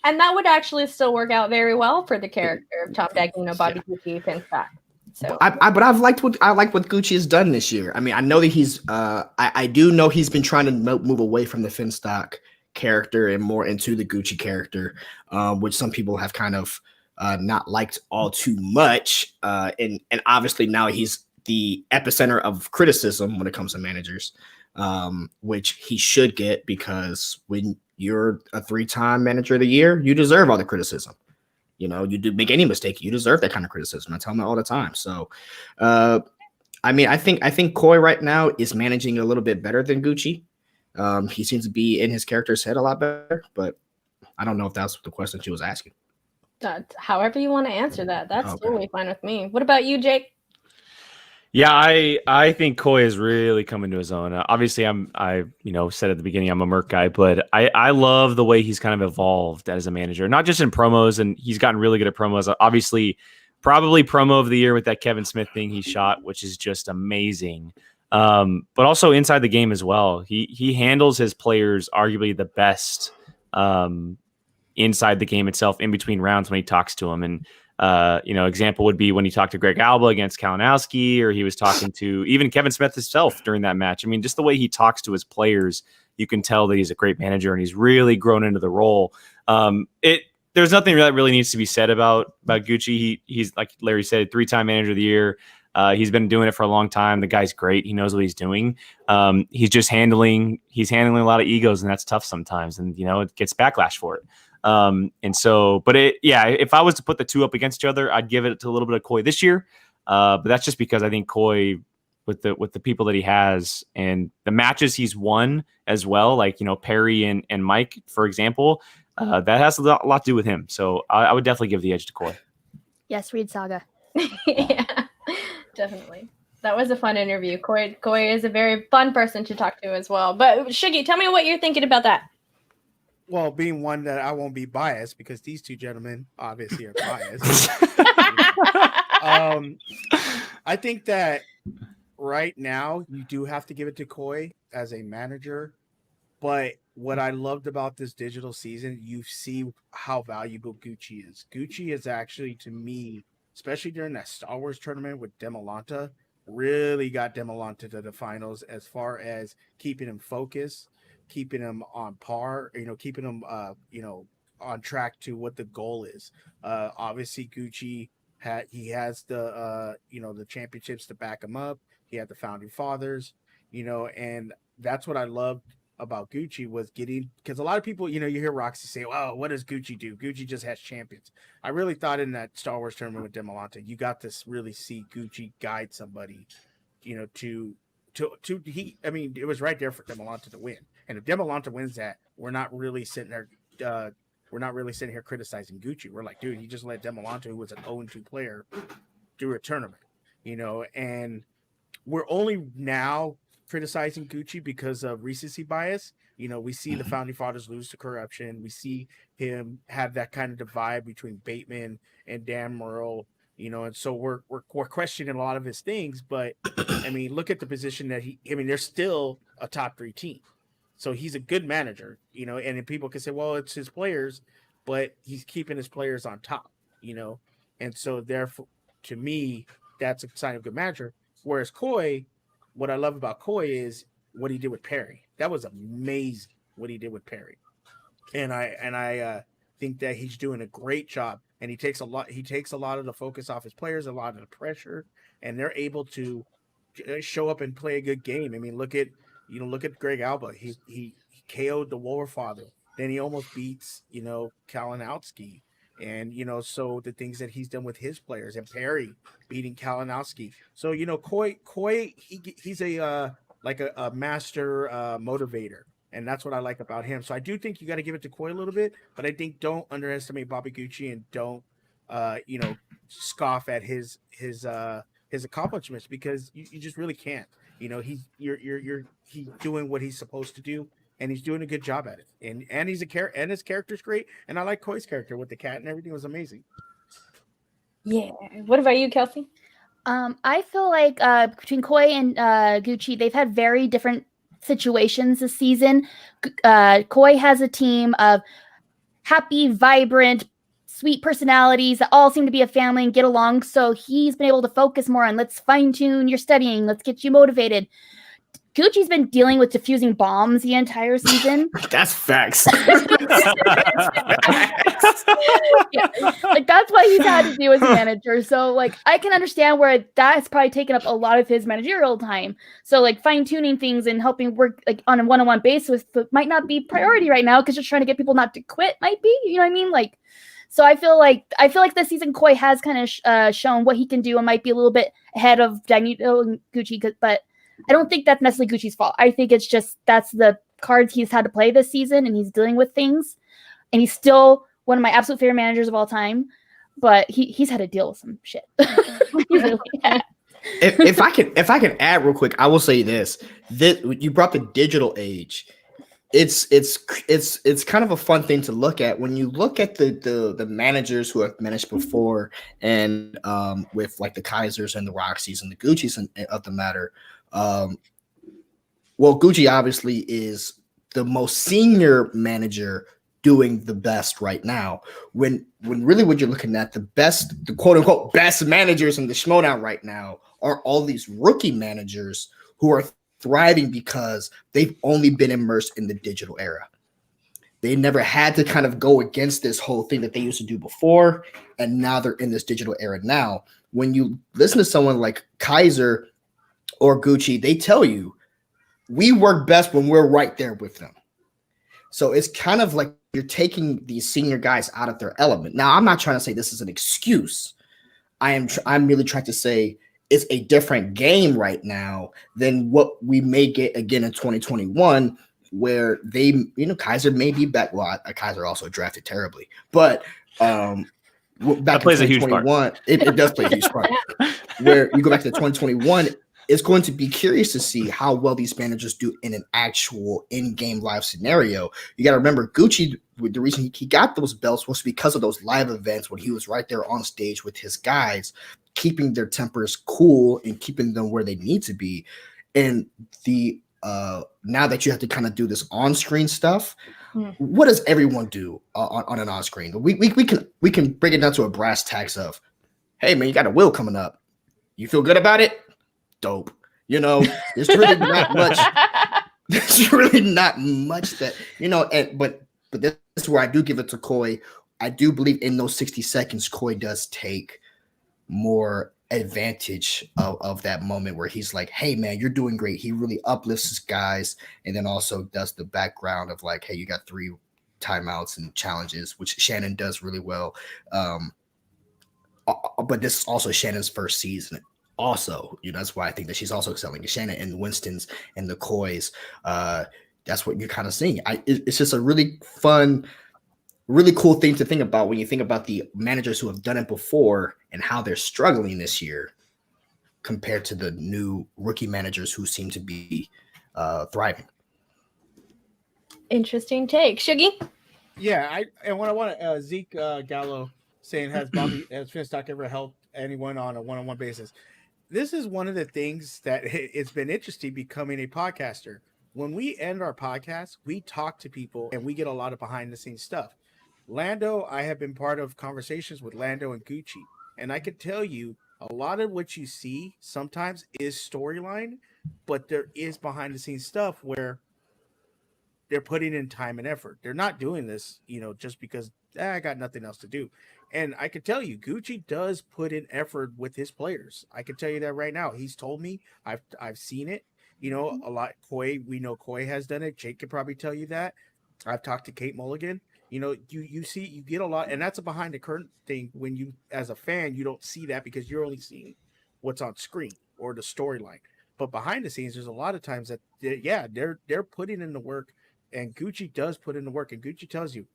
And that would actually still work out very well for the character of Tom Dagnino, Bobby Gucci, Pin Stock. So, but I've liked what Gucci has done this year. I mean, I know that he's I do know he's been trying to move away from the Finstock character and more into the Gucci character, which some people have kind of not liked all too much. And obviously now he's the epicenter of criticism when it comes to managers, which he should get, because when you're a 3-time manager of the year, you deserve all the criticism. You do make any mistake, you deserve that kind of criticism. I tell them all the time. So, I mean, I think Coy right now is managing a little bit better than Gucci. He seems to be in his character's head a lot better, but I don't know if that's the question she was asking. However you want to answer that, that's totally fine with me. What about you, Jake? Yeah, I think Coy is really coming to his own. Obviously, I said at the beginning I'm a Merc guy, but I love the way he's kind of evolved as a manager, not just in promos, and he's gotten really good at promos. Obviously, probably promo of the year with that Kevin Smith thing he shot, which is just amazing. But also inside the game as well. He handles his players arguably the best inside the game itself, in between rounds when he talks to them. And example would be when he talked to Greg Alba against Kalinowski, or he was talking to even Kevin Smith himself during that match. I mean, just the way he talks to his players, you can tell that he's a great manager and he's really grown into the role. There's nothing that really needs to be said about Gucci. He's like Larry said, 3-time manager of the year. He's been doing it for a long time. The guy's great. He knows what he's doing. He's handling a lot of egos, and that's tough sometimes. And, it gets backlash for it. If I was to put the two up against each other, I'd give it to a little bit of Coy this year. But that's just because I think Coy, with the people that he has and the matches he's won as well, like, Perry and Mike, for example, that has a lot to do with him. So I would definitely give the edge to Coy. Yes, read Saga. Yeah, definitely. That was a fun interview. Koi is a very fun person to talk to as well. But Shuggy, tell me what you're thinking about that. Well, being one that I won't be biased because these two gentlemen obviously are biased. I think that right now you do have to give it to Koi as a manager. But what I loved about this digital season, you see how valuable Gucci is. Gucci is actually, to me, especially during that Star Wars tournament with Demolanta, really got Demolanta to the finals as far as keeping him focused, keeping him on par, keeping him, on track to what the goal is. Obviously, Gucci has the, the championships to back him up. He had the founding fathers, and that's what I loved about Gucci was getting, because a lot of people, you hear Roxy say, "Oh, what does Gucci do? Gucci just has champions." I really thought in that Star Wars tournament with Demolanta, you got to really see Gucci guide somebody, it was right there for Demolanta to win. And if Demolanta wins that, we're not really sitting there criticizing Gucci. We're like, dude, he just let Demolanta, who was an 0-2 player, do a tournament, and we're only now criticizing Gucci because of recency bias. We see the founding fathers lose to corruption. We see him have that kind of divide between Bateman and Dan Murrell, and so we're questioning a lot of his things. But I mean, look at the position that they're still a top 3 team. So he's a good manager, and then people can say, well, it's his players, but he's keeping his players on top, and so therefore, to me, that's a sign of good manager. Whereas Koi, what I love about Koi is what he did with Perry. That was amazing what he did with Perry. And I think that he's doing a great job, and he takes a lot of the focus off his players, a lot of the pressure, and they're able to show up and play a good game. I mean, look at Greg Alba. He KO'd the Wolverfather. Then he almost beats, Kalinowski. And, so the things that he's done with his players, and Perry beating Kalinowski. So, Koi, he's a master motivator. And that's what I like about him. So I do think you got to give it to Koi a little bit, but I think don't underestimate Bobby Gucci, and don't, scoff at his accomplishments, because you just really can't. He's doing what he's supposed to do, and he's doing a good job at it. And he's and his character's great. And I like Koi's character with the cat and everything was amazing. Yeah. What about you, Kelsey? I feel like between Koi and Gucci, they've had very different situations this season. Koi has a team of happy, vibrant, sweet personalities that all seem to be a family and get along. So he's been able to focus more on, let's fine tune your studying. Let's get you motivated. Gucci's been dealing with diffusing bombs the entire season. That's facts. Yeah. Like, that's what he's had to do as a manager. So, like, I can understand where that's probably taken up a lot of his managerial time. So, like, fine-tuning things and helping work, like, on a one-on-one basis might not be priority right now, because just trying to get people not to quit might be. You know what I mean? Like, so I feel like this season Koi has kind of shown what he can do and might be a little bit ahead of Danielle and Gucci, but I don't think that's necessarily Gucci's fault. I think it's just that's the cards he's had to play this season, and he's dealing with things. And he's still one of my absolute favorite managers of all time, but he's had to deal with some shit. Really if I can add real quick, I will say this: you brought the digital age. It's kind of a fun thing to look at when you look at the managers who have managed before, and with like the Kaisers and the Roxys and the Guccis of the matter. Well, Gucci obviously is the most senior manager doing the best right now. When really what you're looking at, the quote unquote best managers in the Schmoedown right now are all these rookie managers who are thriving because they've only been immersed in the digital era. They never had to kind of go against this whole thing that they used to do before, and now they're in this digital era now. When you listen to someone like Kaiser or Gucci, they tell you, we work best when we're right there with them. So it's kind of like you're taking these senior guys out of their element. Now, I'm not trying to say this is an excuse. I'm really trying to say it's a different game right now than what we may get again in 2021, where Kaiser may be back. Well, Kaiser also drafted terribly, but back that plays a huge part. It does play a huge part. Where you go back to 2021, it's going to be curious to see how well these managers do in an actual in-game live scenario. You got to remember, Gucci, the reason he got those belts was because of those live events when he was right there on stage with his guys, keeping their tempers cool and keeping them where they need to be. And the now that you have to kind of do this on-screen stuff, what does everyone do on an on-screen? We can break it down to a brass tacks of, hey man, you got a will coming up. You feel good about it? Dope. You know, there's really not much. There's really not much that, you know, but this is where I do give it to Koi. I do believe in those 60 seconds, Koi does take more advantage of that moment where he's like, hey man, you're doing great. He really uplifts his guys, and then also does the background of like, hey, you got 3 timeouts and challenges, which Shannon does really well. But this is also Shannon's first season. Also, you know, that's why I think that she's also excelling. Shannon and Winston's and the Kois. That's what you're kind of seeing. It's just a really fun, really cool thing to think about when you think about the managers who have done it before and how they're struggling this year compared to the new rookie managers who seem to be thriving. Interesting take. Shuggy? Yeah, I want Zeke Gallo saying, has Finstock ever helped anyone on a one-on-one basis? This is one of the things that it's been interesting becoming a podcaster. When we end our podcast, we talk to people and we get a lot of behind-the-scenes stuff. Lando, I have been part of conversations with Lando and Gucci, and I can tell you a lot of what you see sometimes is storyline, but there is behind-the-scenes stuff where they're putting in time and effort. They're not doing this, you know, just because I got nothing else to do. And I can tell you, Gucci does put in effort with his players. I can tell you that right now. He's told me, I've seen it, you know, a lot. Koi, we know Koi has done it. Jake could probably tell you that. I've talked to Kate Mulligan. You know, you see, you get a lot, and that's a behind the curtain thing. When you, as a fan, you don't see that because you're only seeing what's on screen or the storyline. But behind the scenes, there's a lot of times that they're putting in the work, and Gucci does put in the work, and Gucci tells you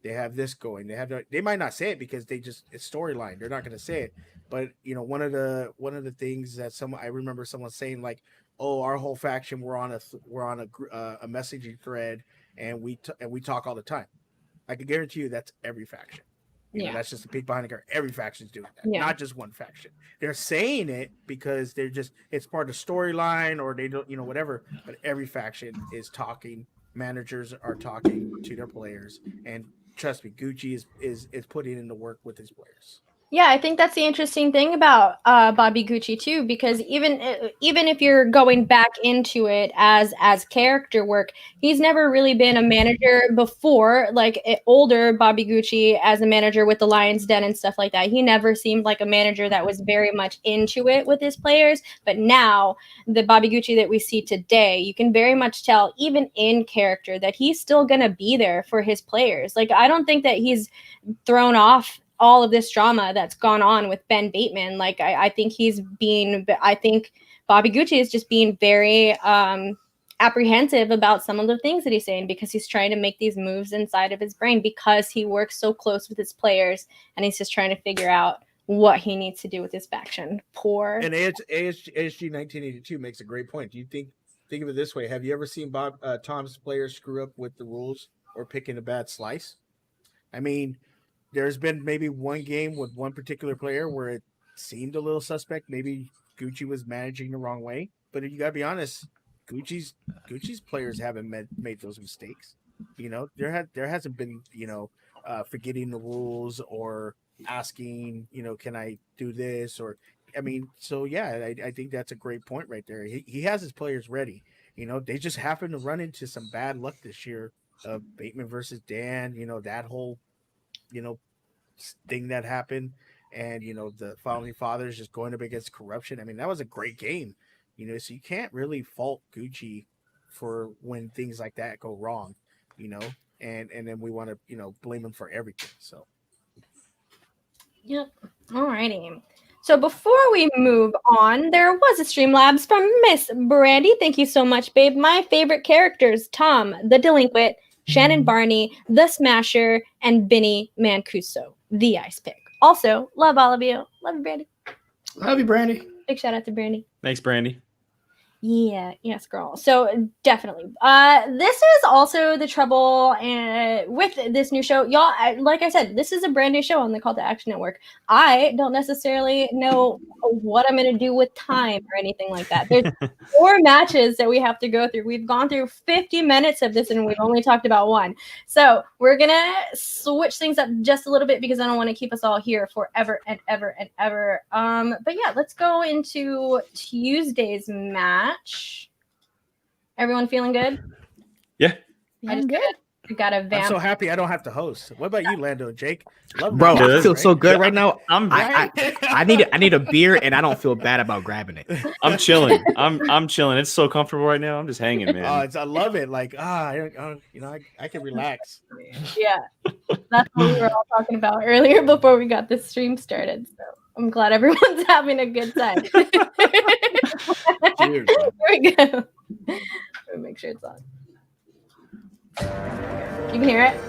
they have this going. They might not say it because it's storyline. They're not going to say it. But you know, one of the things that I remember someone saying, like, oh, our whole faction, we're on a messaging thread, and we talk all the time. I can guarantee you that's every faction. You know, that's just a peek behind the curtain. Every faction's doing that, not just one faction. They're saying it because it's part of the storyline, or they don't, you know, whatever. But every faction is talking. Managers are talking to their players, and trust me, Gucci is putting in the work with his players. Yeah, I think that's the interesting thing about Bobby Gucci too, because even if you're going back into it as character work, he's never really been a manager before. Like older Bobby Gucci as a manager with the Lions Den and stuff like that, he never seemed like a manager that was very much into it with his players. But now the Bobby Gucci that we see today, you can very much tell, even in character, that he's still gonna be there for his players. Like I don't think that he's thrown off all of this drama that's gone on with Ben Bateman. Like I think Bobby Gucci is just being very apprehensive about some of the things that he's saying, because he's trying to make these moves inside of his brain, because he works so close with his players, and he's just trying to figure out what he needs to do with his faction. And ASG 1982 makes a great point. Do you think of it this way? Have you ever seen Tom's players screw up with the rules or picking a bad slice? I mean, there's been maybe one game with one particular player where it seemed a little suspect. Maybe Gucci was managing the wrong way. But you got to be honest, Gucci's players haven't made those mistakes. You know, there hasn't been, you know, forgetting the rules or asking, you know, can I do this? Or, I mean, so yeah, I think that's a great point right there. He has his players ready. You know, they just happen to run into some bad luck this year. Bateman versus Dan, you know, that whole, you know, thing that happened, and you know, the founding fathers just going up against corruption. I mean, that was a great game, you know, so you can't really fault Gucci for when things like that go wrong, you know, and then we want to, you know, blame him for everything. So yep. Alrighty. So before we move on, there was a Streamlabs from Miss Brandy. Thank you so much, babe. My favorite characters: Tom, the Delinquent, Shannon Barney, the Smasher, and Benny Mancuso, the Ice Pick. Also, love all of you. Love you, Brandy. Love you, Brandy. Big shout out to Brandy. Thanks, Brandy. Yes, girl. So definitely. This is also the trouble with this new show. Y'all, like I said, this is a brand new show on the Call to Action Network. I don't necessarily know what I'm going to do with time or anything like that. There's 4 matches that we have to go through. We've gone through 50 minutes of this and we've only talked about 1. So we're going to switch things up just a little bit because I don't want to keep us all here forever and ever and ever. But yeah, let's go into Tuesday's match. Everyone feeling good? Yeah. I'm good. We got a vamp. I'm so happy I don't have to host. What about you, Lando and Jake? Bro, I feel so good right now. I'm I need a beer, and I don't feel bad about grabbing it. I'm chilling. I'm chilling. It's so comfortable right now. I'm just hanging, man. I love it. Like I can relax. Yeah, that's what we were all talking about earlier before we got this stream started. So I'm glad everyone's having a good time. Cheers. Here we go. Let me make sure it's on. You can hear it.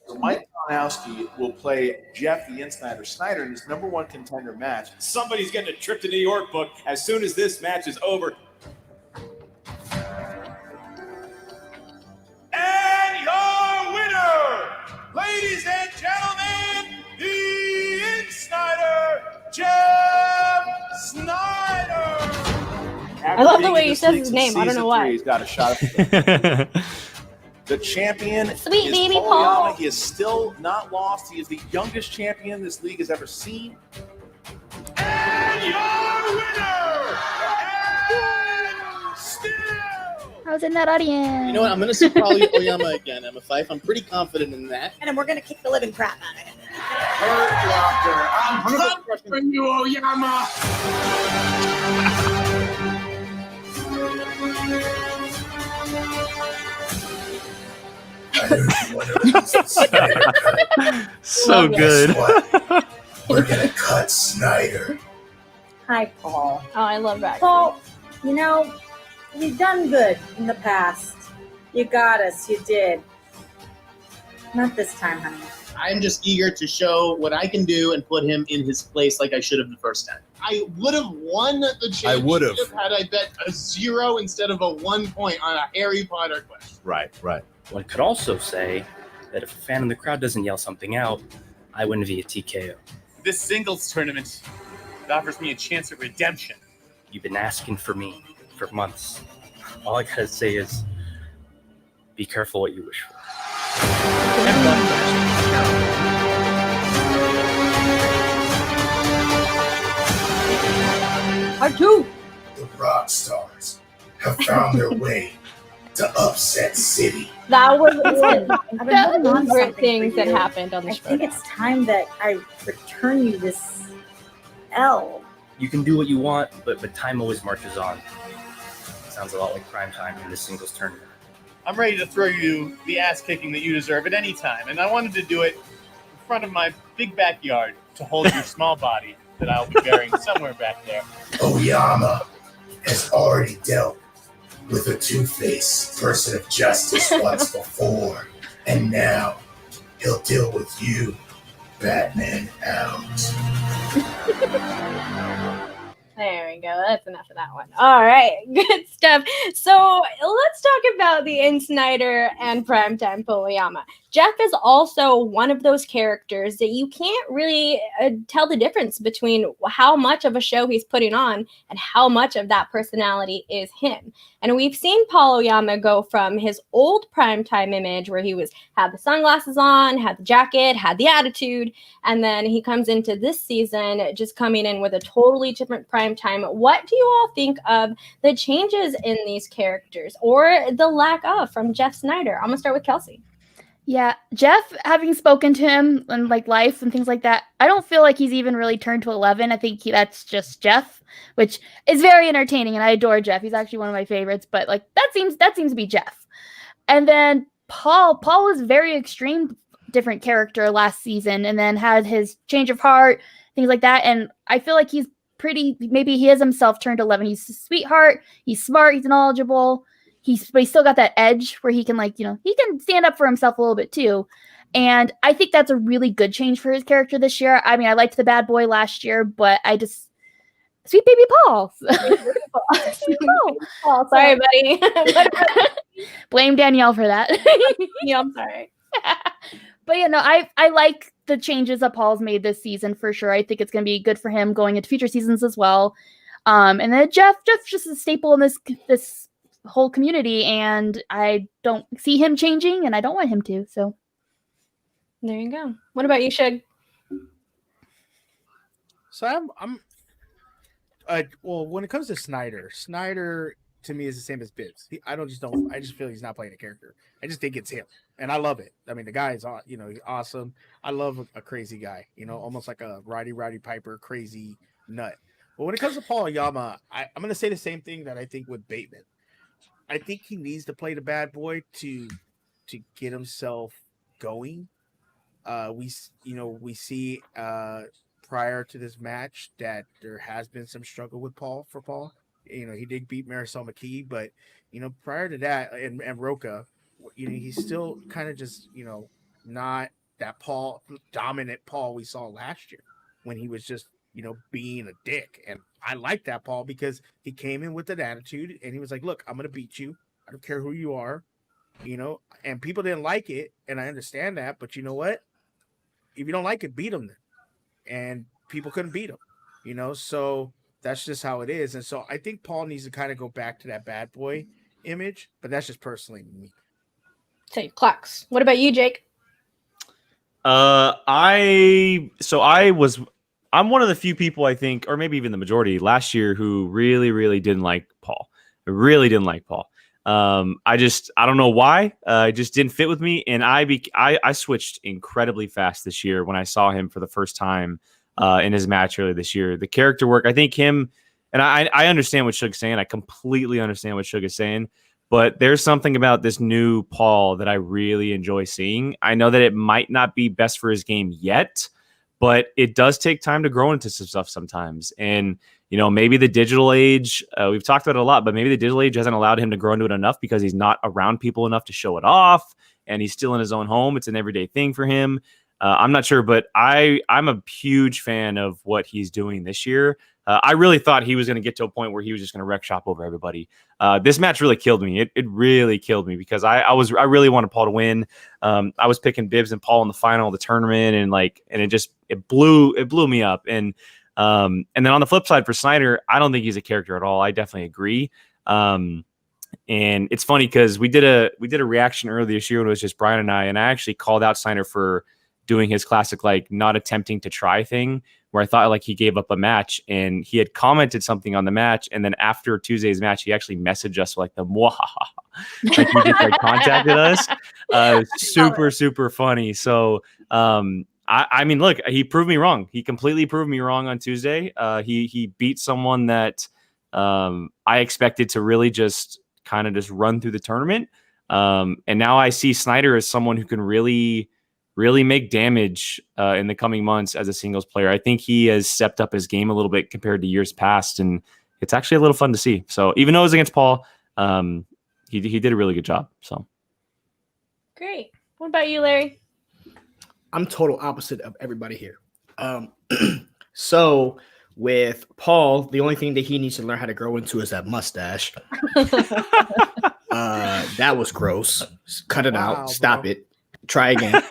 So Mike Konowski will play Jeff the Insider Snyder in his #1 contender match. Somebody's getting a trip to New York booked as soon as this match is over. And your winner, ladies and gentlemen, the Insider, Jeff Snyder. I love the way he says his name. I don't know why. He's got a shot. The champion Sweet is baby Paul Paul. Yama. He is still not lost. He is the youngest champion this league has ever seen. And your winner, and still. I was in that audience. You know what? I'm going to see Paul Oyama again, Emma Fife. I'm pretty confident in that. And we're going to kick the living crap out of him. Hurt Locker. I'm coming for you, Oyama. So good. We're gonna cut Snyder. Hi, Paul. Oh, I love that. Paul, you know, you've done good in the past. You got us. You did. Not this time, honey. I'm just eager to show what I can do and put him in his place like I should have the first time. I would have won the championship had I bet a 0 instead of a 1 point on a Harry Potter question. Right. One could also say that if a fan in the crowd doesn't yell something out, I win via TKO. This singles tournament offers me a chance at redemption. You've been asking for me for months. All I gotta say is, be careful what you wish for. R2. The rock stars have found their way to Upset City. That was one I've been holding on to favorite something things for that you. happened on the I show. think it's time that I return you this L. You can do what you want, but time always marches on. Sounds a lot like prime time in the singles tournament. I'm ready to throw you the ass kicking that you deserve at any time, and I wanted to do it in front of my big backyard to hold your small body that I'll be burying somewhere back there. Oyama has already dealt with a two-faced person of justice once before, and now he'll deal with you, Batman out. There we go. That's enough of that one. All right. Good stuff. So let's talk about the Snyder and Primetime Poyama. Jeff is also one of those characters that you can't really tell the difference between how much of a show he's putting on and how much of that personality is him. And we've seen Paul Oyama go from his old primetime image where he had the sunglasses on, had the jacket, had the attitude, and then he comes into this season just coming in with a totally different primetime. What do you all think of the changes in these characters or the lack of from Jeff Snyder? I'm going to start with Kelsey. Yeah, Jeff, having spoken to him and like life and things like that, I don't feel like he's even really turned to 11. I think that's just Jeff, which is very entertaining, and I adore Jeff. He's actually one of my favorites, but like that seems to be Jeff. And then Paul was a very extreme different character last season, and then had his change of heart, things like that. And I feel like maybe he has himself turned 11. He's a sweetheart, he's smart, he's knowledgeable. But he's still got that edge where he can he can stand up for himself a little bit too. And I think that's a really good change for his character this year. I mean, I liked the bad boy last year, but Sweet baby Paul. Paul. Sorry, buddy. Blame Danielle for that. Yeah, I'm sorry. But yeah, no, I like the changes that Paul's made this season for sure. I think it's going to be good for him going into future seasons as well. And then Jeff's just a staple in this whole community, and I don't see him changing, and I don't want him to. So there you go. What about you, Suge? So I'm well, when it comes to Snyder to me is the same as Bibbs. I just feel he's not playing a character. I just think it's him, and I love it. I mean, the guy is, he's awesome. I love a crazy guy, almost like a Roddy Piper, crazy nut. But when it comes to Paul Yama, I'm going to say the same thing that I think with Bateman. I think he needs to play the bad boy to get himself going. We see prior to this match that there has been some struggle with Paul. He did beat Marisol McKee, but prior to that, and Roca, he's still kind of just not that dominant Paul we saw last year when he was just being a dick. And I like that Paul because he came in with an attitude and he was like, look, I'm gonna beat you. I don't care who you are, and people didn't like it, and I understand that, but you know what? If you don't like it, beat them then. And people couldn't beat him, so that's just how it is. And so I think Paul needs to kind of go back to that bad boy image, but that's just personally me. Say clocks. What about you, Jake? I'm one of the few people, I think, or maybe even the majority last year, who really, really didn't like Paul. I really didn't like Paul. I don't know why. It just didn't fit with me. And I switched incredibly fast this year when I saw him for the first time in his match earlier this year. The character work, I think him, and I understand what Suge's saying. I completely understand what Suge is saying. But there's something about this new Paul that I really enjoy seeing. I know that it might not be best for his game yet, but it does take time to grow into some stuff sometimes. And, maybe the digital age, we've talked about it a lot, but maybe the digital age hasn't allowed him to grow into it enough because he's not around people enough to show it off, and he's still in his own home. It's an everyday thing for him. I'm not sure, but I'm a huge fan of what he's doing this year. I really thought he was going to get to a point where he was just going to wreck shop over everybody. This match really killed me. It really killed me because I really wanted Paul to win. I was picking Bibbs and Paul in the final of the tournament, and it blew me up. And then on the flip side for Snyder, I don't think he's a character at all. I definitely agree. And it's funny because we did a reaction earlier this year when it was just Brian and I actually called out Snyder for doing his classic, not attempting to try thing, where I thought he gave up a match, and he had commented something on the match. And then after Tuesday's match, he actually messaged us the mwahaha. He just contacted us. Super, super funny. So, I mean, look, he proved me wrong. He completely proved me wrong on Tuesday. He beat someone that I expected to really just kind of just run through the tournament. And now I see Snyder as someone who can really make damage in the coming months as a singles player. I think he has stepped up his game a little bit compared to years past, and it's actually a little fun to see. So even though it was against Paul, he did a really good job. So great. What about you, Larry? I'm total opposite of everybody here. So with Paul, the only thing that he needs to learn how to grow into is that mustache. That was gross. Cut it out. Stop it. Try again.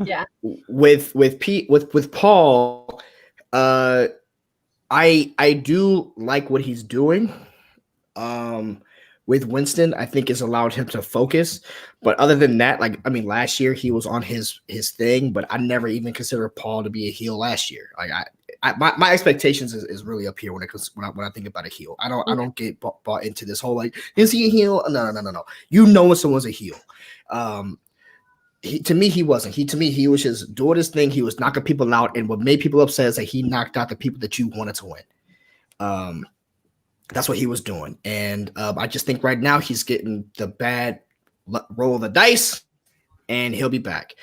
Yeah. With Paul, I do like what he's doing. With Winston, I think it's allowed him to focus. But other than that, last year he was on his thing, but I never even considered Paul to be a heel last year. My expectations is really up here when I think about a heel. I don't get bought into this whole is he a heel? No. You know when someone's a heel. To me, he wasn't. He was just doing his thing. He was knocking people out, and what made people upset is that he knocked out the people that you wanted to win. That's what he was doing, and I just think right now he's getting the bad roll of the dice, and he'll be back.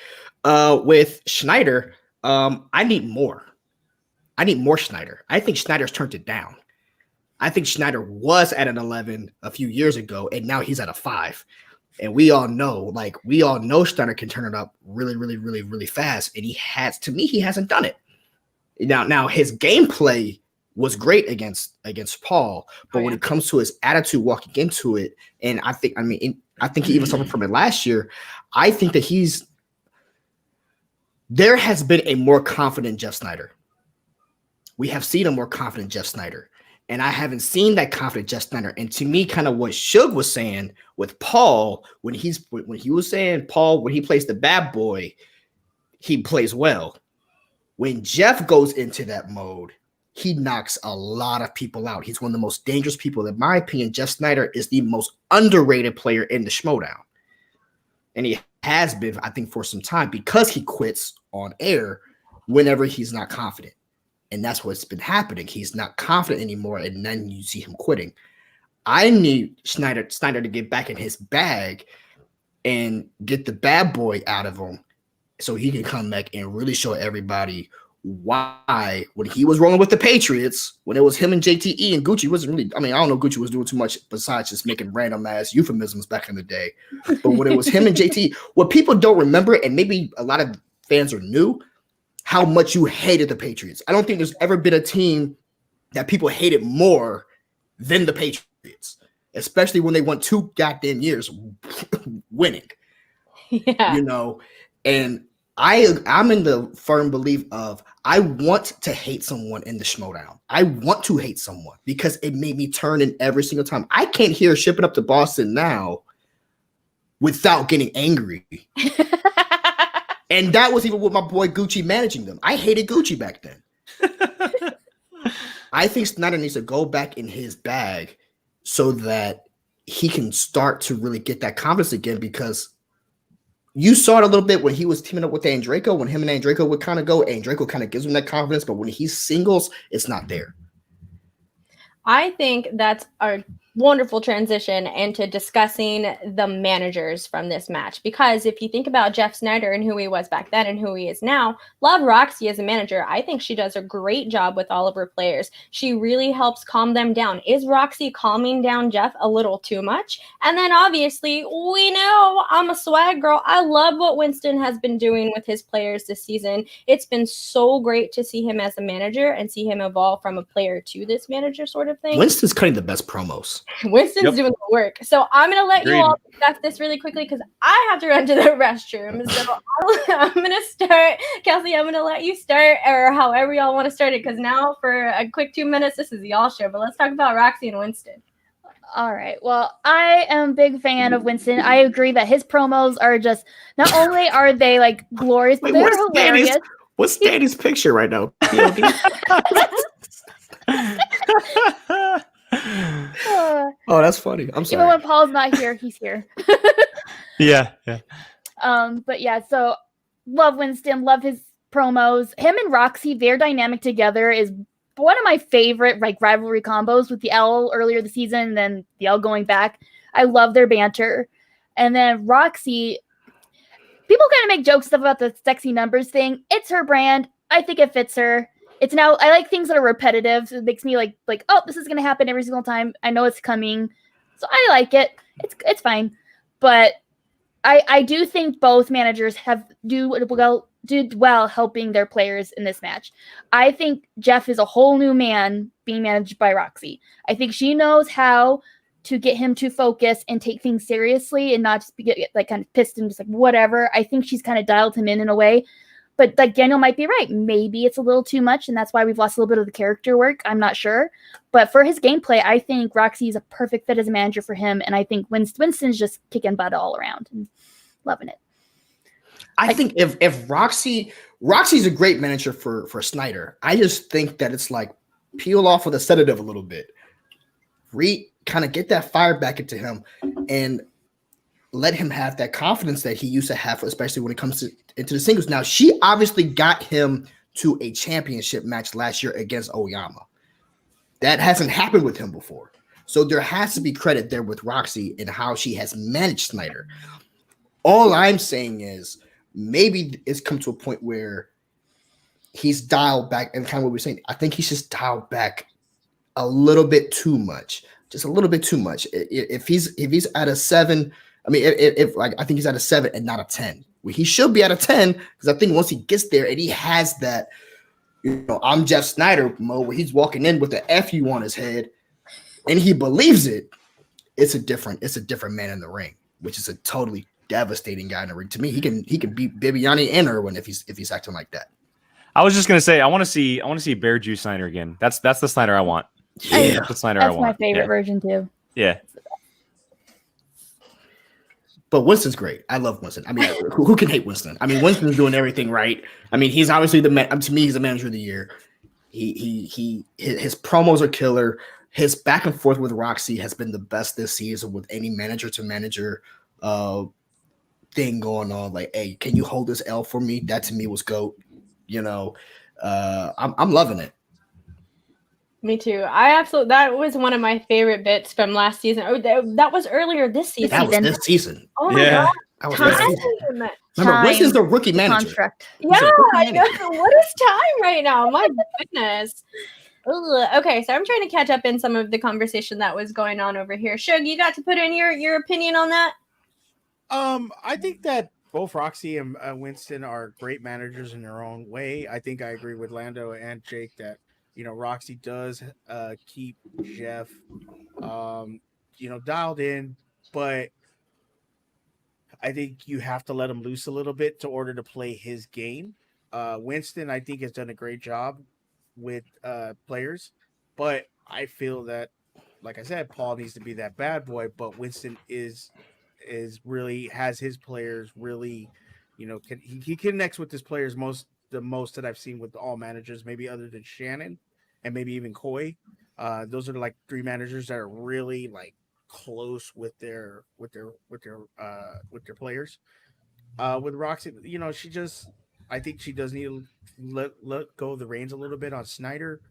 With Schneider, I need more. I need more Schneider. I think Schneider's turned it down. I think Schneider was at an 11 a few years ago, and now he's at a 5. And we all know Schneider can turn it up really, really, really, really fast. And he hasn't done it. Now his gameplay was great against Paul, but when it comes to his attitude walking into it, and I think he even suffered from it last year. I think that there has been a more confident Jeff Sneider. We have seen a more confident Jeff Sneider, and I haven't seen that confident Jeff Sneider. And to me, kind of what Suge was saying with Paul, when he was saying Paul, when he plays the bad boy, he plays well. When Jeff goes into that mode, he knocks a lot of people out. He's one of the most dangerous people. In my opinion, Jeff Sneider is the most underrated player in the Schmoedown. And he has been, I think, for some time because he quits on air whenever he's not confident. And that's what's been happening. He's not confident anymore, and then you see him quitting. I need Snyder to get back in his bag and get the bad boy out of him so he can come back and really show everybody why when he was rolling with the Patriots, when it was him and JTE and Gucci wasn't really, I don't know Gucci was doing too much besides just making random ass euphemisms back in the day. But when it was him and JTE, what people don't remember, and maybe a lot of fans are new, how much you hated the Patriots. I don't think there's ever been a team that people hated more than the Patriots, especially when they won 2 goddamn years winning. Yeah. And I'm in the firm belief of I want to hate someone in the Schmoedown. I want to hate someone because it made me turn in every single time. I can't hear Shipping Up to Boston now without getting angry. And that was even with my boy Gucci managing them. I hated Gucci back then. I think Snyder needs to go back in his bag so that he can start to really get that confidence again, because you saw it a little bit when he was teaming up with Andreyko. When him and Andreyko would kind of go, Andreyko kind of gives him that confidence, but when he's singles, it's not there. I think that's a wonderful transition into discussing the managers from this match, because if you think about Jeff Sneider and who he was back then and who he is now, love Roxy as a manager. I think she does a great job with all of her players. She really helps calm them down. Is Roxy calming down Jeff a little too much? And then obviously we know I'm a swag girl. I love what Winston has been doing with his players this season. It's been so great to see him as a manager and see him evolve from a player to this manager sort of thing. Winston's cutting the best promos. Winston's doing the work. So I'm going to let you all discuss this really quickly because I have to run to the restroom. So I'm going to start. Kelsey, I'm going to let you start, or however y'all want to start it, because now for a quick 2 minutes, this is the y'all show. But let's talk about Roxy and Winston. All right. Well, I am a big fan of Winston. I agree that his promos are just, not only are they like glorious, but they're hilarious. What's Danny's picture right now? Oh, that's funny. I'm sorry. Even when Paul's not here, he's here. Yeah. But yeah, so love Winston, love his promos. Him and Roxy, their dynamic together is one of my favorite rivalry combos, with the L earlier this season and then the L going back. I love their banter. And then Roxy, people kind of make jokes stuff about the sexy numbers thing. It's her brand. I think it fits her. It's now, I like things that are repetitive. So it makes me like, oh, this is going to happen every single time. I know it's coming. So I like it. It's fine. But I do think both managers did well helping their players in this match. I think Jeff is a whole new man being managed by Roxy. I think she knows how to get him to focus and take things seriously and not just get like kind of pissed and just like whatever. I think she's kind of dialed him in a way. But like Daniel might be right. Maybe it's a little too much, and that's why we've lost a little bit of the character work. I'm not sure. But for his gameplay, I think Roxy is a perfect fit as a manager for him, and I think Winston's just kicking butt all around and loving it. I think if Roxy's a great manager for Snyder. I just think that it's like peel off with a sedative a little bit. Kind of get that fire back into him and let him have that confidence that he used to have, especially when it comes into the singles. Now, she obviously got him to a championship match last year against Oyama. That hasn't happened with him before. So there has to be credit there with Roxy and how she has managed Snyder. All I'm saying is maybe it's come to a point where he's dialed back, and kind of what we're saying. I think he's just dialed back a little bit too much. Just a little bit too much. If he's at a 7, I mean, I think he's at a 7 and not a 10. Well, he should be at a 10, because I think once he gets there and he has that I'm Jeff Snyder mode where he's walking in with the FU on his head and he believes it. It's a different man in the ring, which is a totally devastating guy in the ring. To me, he can beat Bibiani and Irwin if he's acting like that. I was just gonna say I want to see Bear Juice Snyder again. That's the Snyder I want. Yeah, that's the Snyder I want. That's my favorite version too. Yeah. But Winston's great. I love Winston. I mean, who can hate Winston? I mean, Winston's doing everything right. I mean, he's obviously the man. To me, he's the manager of the year. His promos are killer. His back and forth with Roxy has been the best this season with any manager to manager thing going on. Like, hey, can you hold this L for me? That to me was GOAT. I'm loving it. Me too. That was one of my favorite bits from last season. Oh, that was earlier this season. That was this season. Oh my god. That was this season. Remember, Winston's the rookie manager. Construct. Yeah, I know. What is time right now? My goodness. Ugh. Okay, so I'm trying to catch up in some of the conversation that was going on over here. Suge, you got to put in your opinion on that? I think that both Roxy and Winston are great managers in their own way. I think I agree with Lando and Jake that Roxy does keep Jeff dialed in, but I think you have to let him loose a little bit to order to play his game. Winston, I think, has done a great job with players, but I feel that, like I said, Paul needs to be that bad boy, but Winston is really has his players really, he connects with his players the most that I've seen with all managers, maybe other than Shannon and maybe even Coy. Those are like three managers that are really like close with their players. With Roxy, I think she does need to let go of the reins a little bit on Snyder.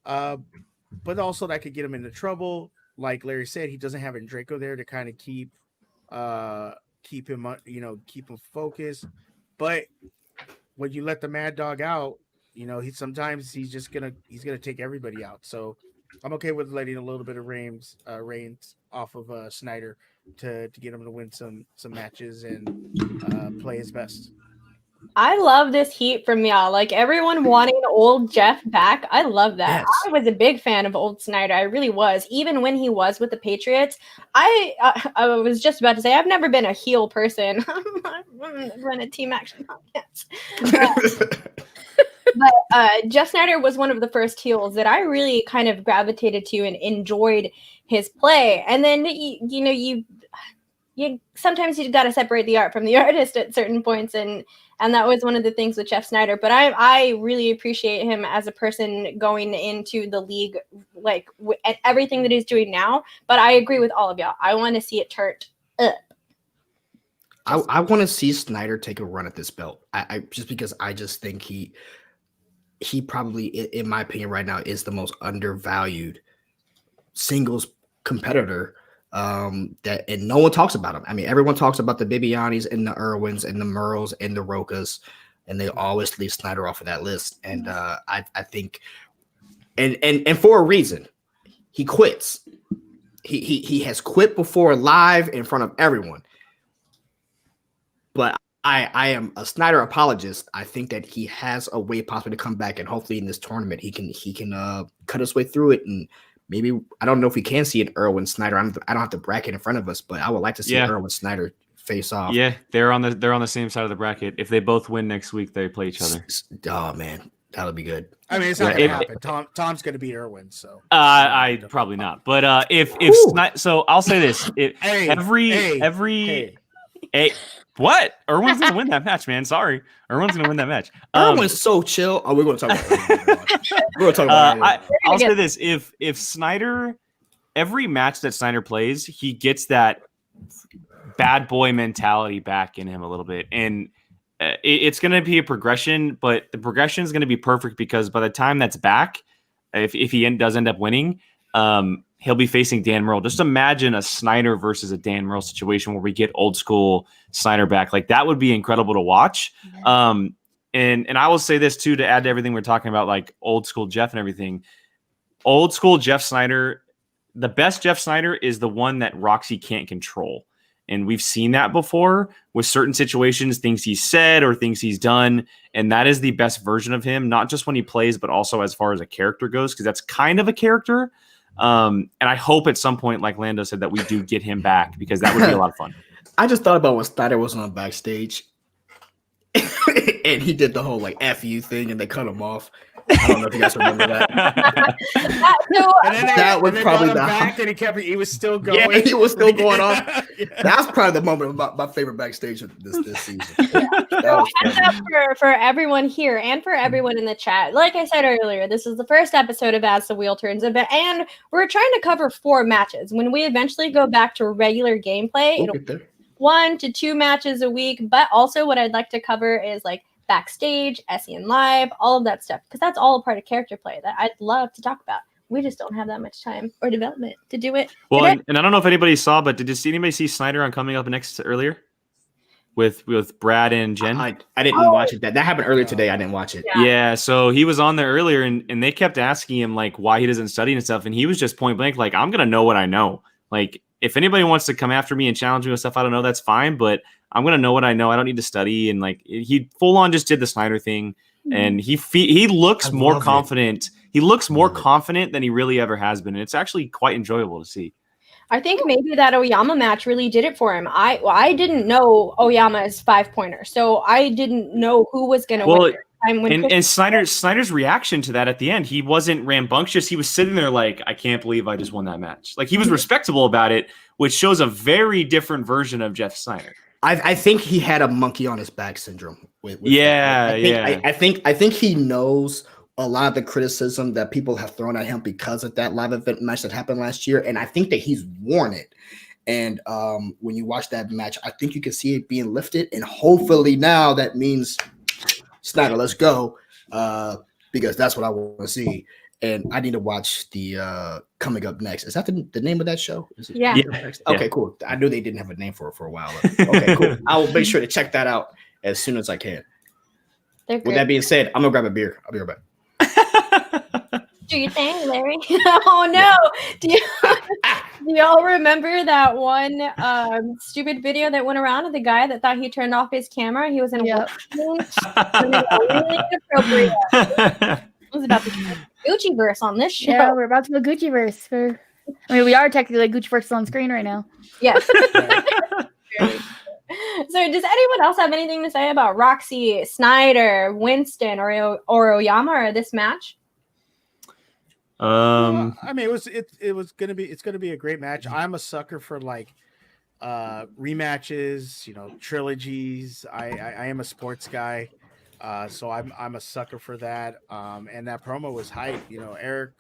But also that could get him into trouble. Like Larry said, he doesn't have Draco there to kind of keep him, keep him focused. But when you let the Mad Dog out, he's gonna take everybody out. So I'm okay with letting a little bit of reins off of Snyder to get him to win some matches and play his best. I love this heat from y'all. Like everyone wanting old Jeff back. I love that. Yes. I was a big fan of old Snyder. I really was. Even when he was with the Patriots, I was just about to say I've never been a heel person. I run a team action podcast. But Jeff Snyder was one of the first heels that I really kind of gravitated to and enjoyed his play. And then you sometimes you got to separate the art from the artist at certain points, and that was one of the things with Jeff Snyder. But I really appreciate him as a person going into the league, like at everything that he's doing now. But I agree with all of y'all. I want to see it turned up. I want to see Snyder take a run at this belt. I just because I just think he probably, in my opinion, right now is the most undervalued singles competitor. That and no one talks about him. I mean, everyone talks about the Bibianis and the Irwins and the Merles and the Rokas, and they always leave Snyder off of that list. And I think, and for a reason, he quits. He has quit before live in front of everyone. But I am a Snyder apologist. I think that he has a way possibly to come back, and hopefully in this tournament he can cut his way through it. And maybe I don't know if we can see an Irwin Snyder. I don't have the bracket in front of us, but I would like to see Irwin Snyder face off. Yeah, they're on the same side of the bracket. If they both win next week, they play each other. Oh man, that would be good. I mean, it's not gonna happen. Tom's gonna beat Irwin, so I probably not. But if so, I'll say this: what? Irwin's gonna win that match, man. Sorry, Irwin's gonna win that match. Irwin's so chill. Oh, we're gonna talk about it. We're gonna talk about it. I'll say this: if Snyder, every match that Snyder plays, he gets that bad boy mentality back in him a little bit, and it's gonna be a progression. But the progression is gonna be perfect because by the time that's back, if he does end up winning, he'll be facing Dan Merle. Just imagine a Snyder versus a Dan Merle situation where we get old school Snyder back. Like that would be incredible to watch. Yeah. And I will say this too, to add to everything we're talking about, like old school Jeff and everything. Old school Jeff Snyder, the best Jeff Snyder is the one that Roxy can't control. And we've seen that before with certain situations, things he's said or things he's done. And that is the best version of him, not just when he plays, but also as far as a character goes, because that's kind of a character. And I hope at some point, like Lando said, that we do get him back, because that would be a lot of fun. I just thought about when Snyder was on backstage and he did the whole like F you thing and they cut him off. I don't know if you guys remember that. That was probably the back, and he was still going. Yeah, he was still going off. That's probably the moment of my favorite backstage of this season. Heads up for everyone here and for everyone in the chat. Like I said earlier, this is the first episode of As the Wheel Turns, and we're trying to cover 4 matches. When we eventually go back to regular gameplay, it'll be 1 to 2 matches a week. But also, what I'd like to cover is like backstage, SEN Live, all of that stuff, because that's all a part of character play that I'd love to talk about. We just don't have that much time or development to do it. Well, and I don't know if anybody saw, but did anybody see Snyder on Coming Up Next earlier with Brad and Jen? I didn't watch it. That happened earlier today. I didn't watch it. Yeah, so he was on there earlier, and they kept asking him like why he doesn't study and stuff, and he was just point blank like, I'm gonna know what I know. Like, if anybody wants to come after me and challenge me with stuff I don't know, that's fine, but I'm gonna know what I know. I don't need to study. And like, he full on just did the Snyder thing, and he looks more confident. He looks more confident than he really ever has been, and it's actually quite enjoyable to see. I think maybe that Oyama match really did it for him. I didn't know Oyama's 5-pointer, so I didn't know who was going to win. And Snyder's reaction to that at the end, he wasn't rambunctious. He was sitting there like, I can't believe I just won that match. Like, he was respectable about it, which shows a very different version of Jeff Snyder. I think he had a monkey on his back syndrome. I think he knows a lot of the criticism that people have thrown at him because of that live event match that happened last year, and I think that he's worn it. And when you watch that match, I think you can see it being lifted, and hopefully now that means Snyder, let's go, because that's what I want to see. And I need to watch the Coming Up Next. Is that the name of that show? Yeah. Okay, cool. I knew they didn't have a name for it for a while. Okay, cool. I will make sure to check that out as soon as I can. With that being said, I'm gonna grab a beer. I'll be right back. Do you think, Larry? Oh no! Do y'all remember that one stupid video that went around of the guy that thought he turned off his camera? He was in a really inappropriate. It was about the Gucciverse on this show. Yeah, we're about to go Gucciverse. We are technically Gucciverse on screen right now. Yes. So does anyone else have anything to say about Roxy, Snyder, Winston, or Oyama, or this match? I mean, it's gonna be a great match. I'm a sucker for like rematches, trilogies. I am a sports guy, so I'm a sucker for that. And that promo was hype. Eric,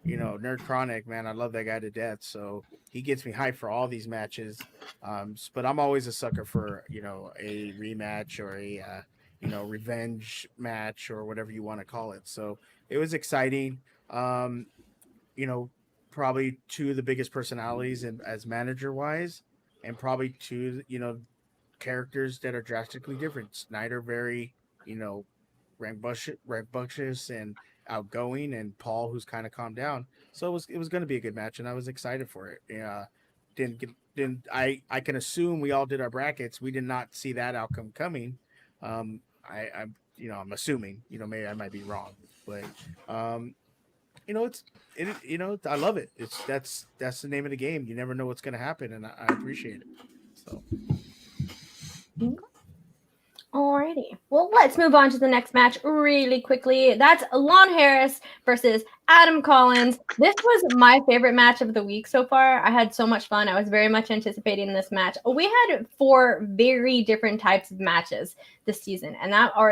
Nerd Chronic, man, I love that guy to death. So he gets me hyped for all these matches. But I'm always a sucker for a rematch or a revenge match or whatever you want to call it. So it was exciting. Probably 2 of the biggest personalities as manager wise, and probably 2, characters that are drastically different. Snyder, very, rambunctious and outgoing, and Paul, who's kind of calmed down. So it was going to be a good match, and I was excited for it. I can assume we all did our brackets. We did not see that outcome coming. I'm assuming, maybe I might be wrong, but I love it. That's the name of the game. You never know what's going to happen, and I appreciate it. So. Alrighty. Well, let's move on to the next match really quickly. That's Lon Harris versus Adam Collins. This was my favorite match of the week so far. I had so much fun. I was very much anticipating this match. We had 4 very different types of matches this season,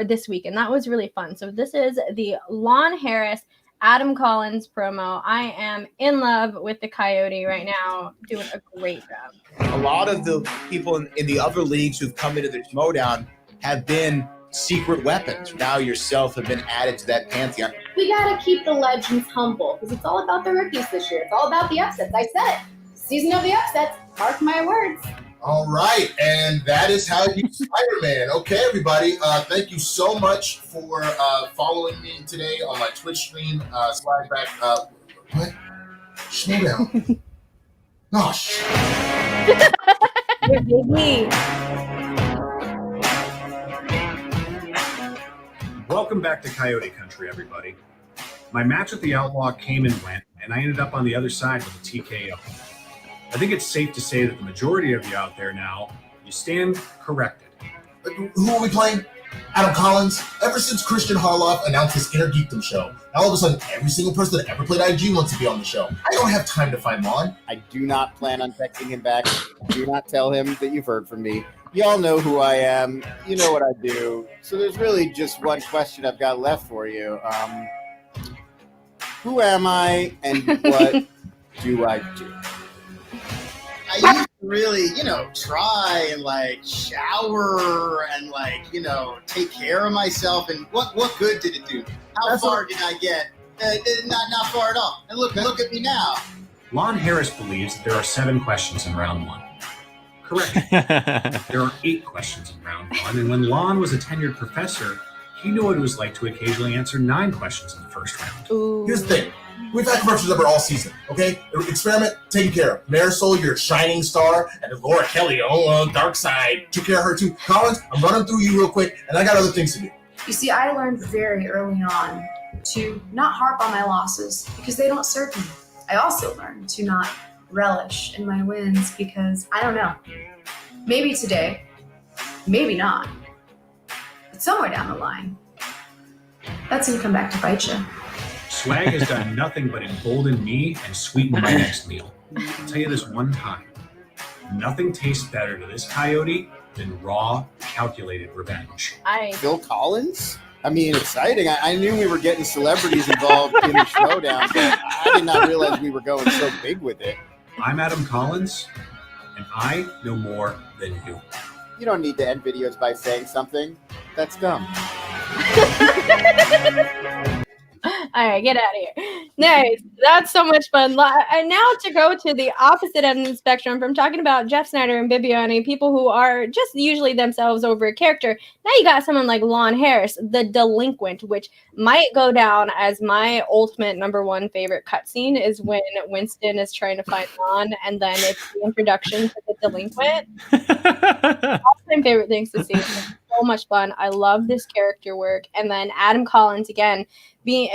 this week, and that was really fun. So this is the Lon Harris Adam Collins promo. I am in love with the Coyote right now, doing a great job. A lot of the people in the other leagues who've come into the Schmoedown have been secret weapons. Now yourself have been added to that pantheon. We gotta keep the legends humble because it's all about the rookies this year. It's all about the upsets. I said it. Season of the upsets. Mark my words. All right, and that is how you Spider-Man. Okay, everybody, thank you so much for following me today on my Twitch stream. Slide back. What? Schmoedown. Oh, shit. baby. Welcome back to Coyote Country, everybody. My match with the Outlaw came and went, and I ended up on the other side with a TKO. I think it's safe to say that the majority of you out there now, you stand corrected. Who are we playing? Adam Collins. Ever since Christian Harloff announced his Inner Geekdom show, now all of a sudden every single person that ever played IG wants to be on the show. I don't have time to find Lon. I do not plan on texting him back. Do not tell him that you've heard from me. Y'all know who I am. You know what I do. So there's really just one question I've got left for you. Who am I and what do I do? I used to really, try and shower and take care of myself. And what good did it do? How far did I get? Not far at all. And look at me now. Lon Harris believes that there are 7 questions in round 1. Correct. There are 8 questions in round 1, and when Lon was a tenured professor, he knew what it was like to occasionally answer 9 questions in the first round. Ooh. Here's the thing. We've had commercials number all season, okay? Experiment taken care of. Marisol, your shining star, and Laura Kelly, dark side, took care of her too. Collins, I'm running through you real quick, and I got other things to do. You see, I learned very early on to not harp on my losses because they don't serve me. I also learned to not relish in my wins because, I don't know, maybe today, maybe not, but somewhere down the line, that's going to come back to bite you. Swag has done nothing but embolden me and sweeten my next meal. I'll tell you this one time. Nothing tastes better to this coyote than raw, calculated revenge. Phil Collins? I mean, exciting. I knew we were getting celebrities involved in the Schmoedown, but I did not realize we were going so big with it. I'm Adam Collins, and I know more than you. You don't need to end videos by saying something. That's dumb. All right, get out of here. Nice. That's so much fun. And now to go to the opposite end of the spectrum from talking about Jeff Snyder and Bibiani, people who are just usually themselves over a character. Now you got someone like Lon Harris, the delinquent, which might go down as my ultimate #1 favorite cutscene is when Winston is trying to find Lon, and then it's the introduction to the delinquent. All-time favorite things to see. It's so much fun. I love this character work. And then Adam Collins, again,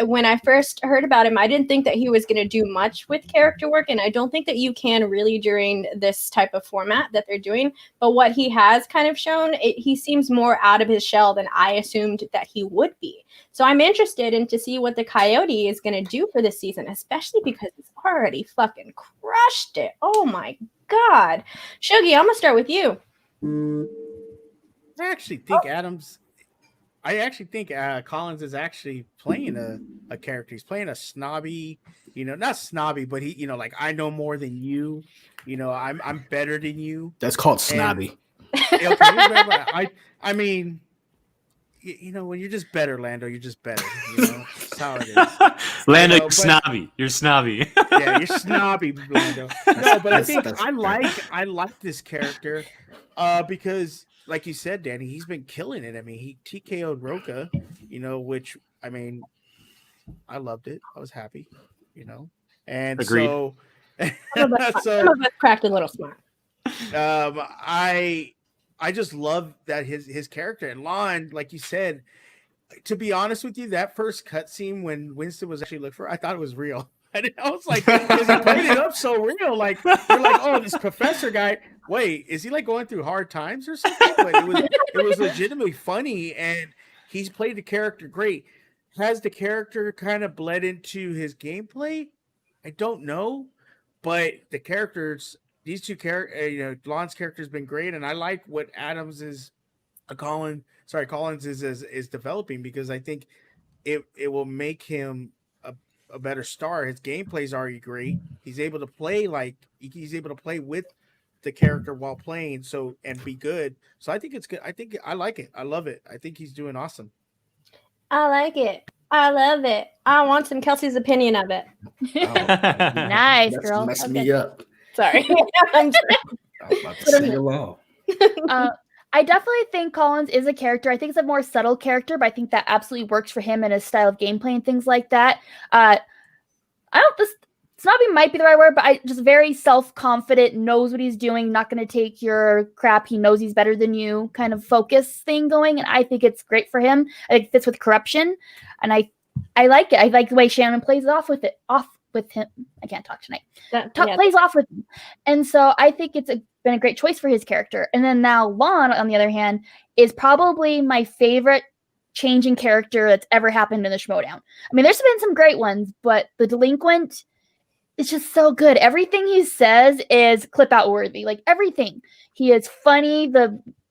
when I first heard about him, I didn't think that he was going to do much with character work, and I don't think that you can really during this type of format that they're doing. But what he has kind of shown, he seems more out of his shell than I assumed that he would be. So I'm interested in to see what the Coyote is going to do for this season, especially because it's already fucking crushed it. Oh my God. Shuggy, I'm going to start with you. I actually think Collins is actually playing a character. He's playing a snobby, not snobby, but he, like, I know more than you. I'm better than you. That's called snobby. I mean, when you're just better, Lando, you're just better. That's how it is. Lando, you're snobby. You're snobby. Yeah, you're snobby, Lando. No, but I think I like this character because, like you said, Danny, he's been killing it. I mean, he TKO'd Roka, which, I mean, I loved it. I was happy, and agreed. Some of us cracked a little smart. I just love that his character and Lon, like you said. To be honest with you, that first cutscene when Winston was actually looking for, I thought it was real. I was like, because he played it up so real. Like, you're like, oh, this professor guy. Wait, is he like going through hard times or something? But it was legitimately funny, and he's played the character great. Has the character kind of bled into his gameplay? I don't know, but the characters, these two characters, Lon's character has been great, and I like what Collins is developing, because I think it will make him a better star. His gameplay is already great. He's able to play with the character while playing, and be good. So I think it's good. I like it. I love it. I think he's doing awesome. I like it. I love it. I want some Kelsey's opinion of it. Nice, girl. Mess me up. Sorry. I'm about to sing along. I definitely think Collins is a character. I think it's a more subtle character, but I think that absolutely works for him and his style of gameplay and things like that. snobby might be the right word, but I just very self-confident, knows what he's doing, not going to take your crap. He knows he's better than you kind of focus thing going. And I think it's great for him. I think it fits with corruption. And I like it. I like the way Shannon plays off with him. I can't talk tonight. Plays off with him. And so I think it's been a great choice for his character. And then now Lon, on the other hand, is probably my favorite change in character that's ever happened in the Schmoedown. I mean, there's been some great ones, but the delinquent is just so good. Everything he says is clip out worthy. Like everything. He is funny.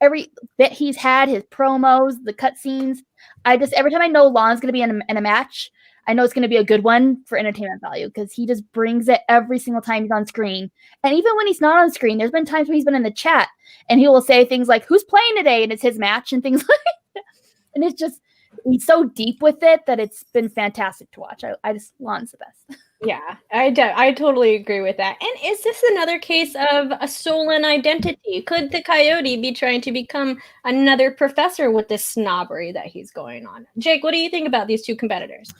Every bit he's had, his promos, the cutscenes. Every time I know Lon's going to be in a match, I know it's going to be a good one for entertainment value because he just brings it every single time he's on screen. And even when he's not on screen, there's been times where he's been in the chat and he will say things like, "Who's playing today?" And it's his match and things like that. And it's just, he's so deep with it that it's been fantastic to watch. Lon's the best. Yeah, I totally agree with that. And is this another case of a stolen identity? Could the coyote be trying to become another professor with this snobbery that he's going on? Jake, what do you think about these two competitors?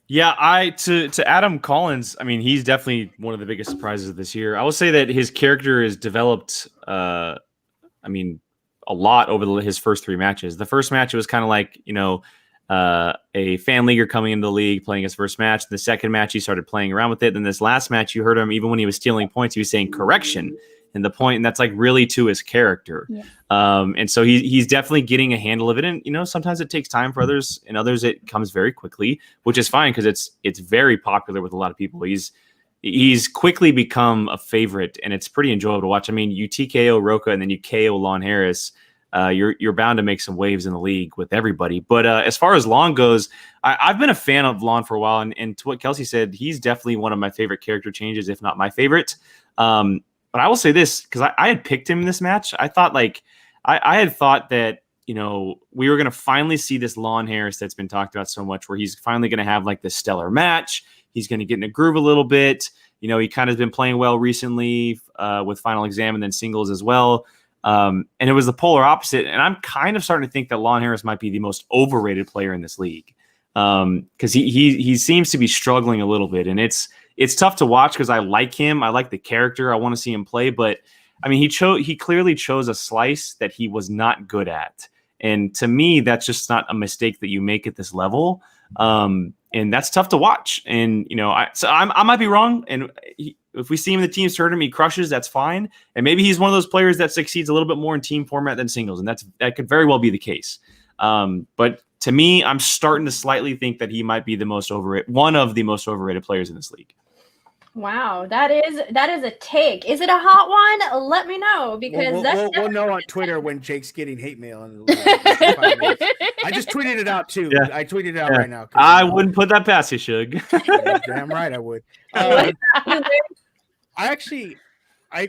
Yeah, to Adam Collins, I mean, he's definitely one of the biggest surprises of this year. I will say that his character has developed, a lot over his first 3 matches. The first match, it was kind of like, a fan leaguer coming into the league, playing his first match. The second match, he started playing around with it. Then this last match, you heard him, even when he was stealing points, he was saying correction in the point, and that's like really to his character. Yeah. And so he's definitely getting a handle of it. And, sometimes it takes time for others, and others it comes very quickly, which is fine because it's very popular with a lot of people. He's quickly become a favorite, and it's pretty enjoyable to watch. I mean, you TKO Roka and then you KO Lon Harris. You're bound to make some waves in the league with everybody. But as far as Lon goes, I've been a fan of Lon for a while. And to what Kelsey said, he's definitely one of my favorite character changes, if not my favorite. But I will say this, because I had picked him in this match. I thought I had thought that, we were going to finally see this Lon Harris that's been talked about so much, where he's finally going to have like this stellar match. He's going to get in a groove a little bit. He kind of been playing well recently with Final Exam and then singles as well. And it was the polar opposite. And I'm kind of starting to think that Lon Harris might be the most overrated player in this league. Because he seems to be struggling a little bit. And it's tough to watch because I like him. I like the character. I want to see him play. But I mean, he clearly chose a slice that he was not good at. And to me, that's just not a mistake that you make at this level. And that's tough to watch. And, I might be wrong. And if we see him in the teams tournament, he crushes, that's fine. And maybe he's one of those players that succeeds a little bit more in team format than singles. And that could very well be the case. But to me, I'm starting to slightly think that he might be one of the most overrated players in this league. Wow, that is a take. Is it a hot one? Let me know because we'll know on Twitter when Jake's getting hate mail. I just tweeted it out too. Yeah. I tweeted it out right now. I wouldn't put that past you, Suge. Damn right I would. I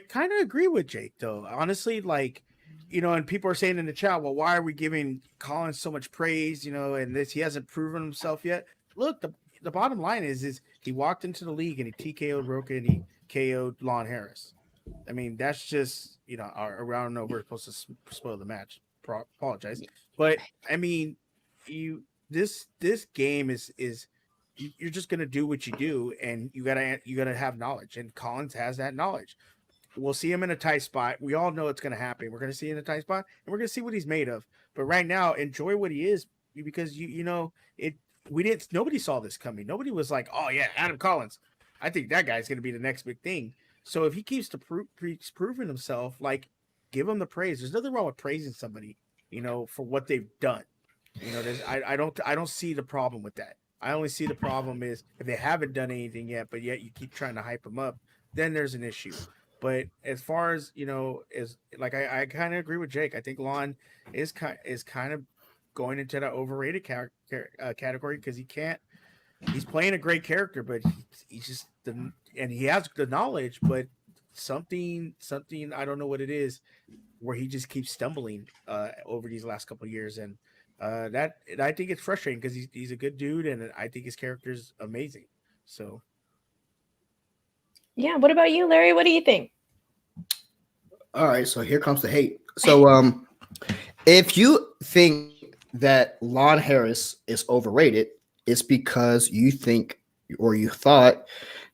kind of agree with Jake though. Honestly, and people are saying in the chat, well, why are we giving Collins so much praise? And he hasn't proven himself yet. Look, the bottom line is he walked into the league and he TKO'd Roka and he KO'd Lon Harris. I mean, that's just, I don't know if we're supposed to spoil the match. Apologize. But I mean, this game is you're just gonna do what you do, and you gotta have knowledge, and Collins has that knowledge. We'll see him in a tight spot. We all know it's gonna happen. We're gonna see him in a tight spot, and we're gonna see what he's made of. But right now, enjoy what he is, because nobody saw this coming. Nobody was like, oh yeah, Adam Collins, I think that guy's gonna be the next big thing. So if he keeps proving himself, give him the praise. There's nothing wrong with praising somebody, for what they've done. I don't see the problem with that. I only see the problem is if they haven't done anything yet, but yet you keep trying to hype them up, then there's an issue. But as far as I kind of agree with Jake. I think Lon is kind of going into that overrated category because he's playing a great character, but he's just and he has the knowledge, but something I don't know what it is, where he just keeps stumbling over these last couple of years, and that I think it's frustrating because he's a good dude, and I think his character's amazing. So, yeah. What about you, Larry? What do you think? All right, so here comes the hate. So, if you think that Lon Harris is overrated, it's because you think or you thought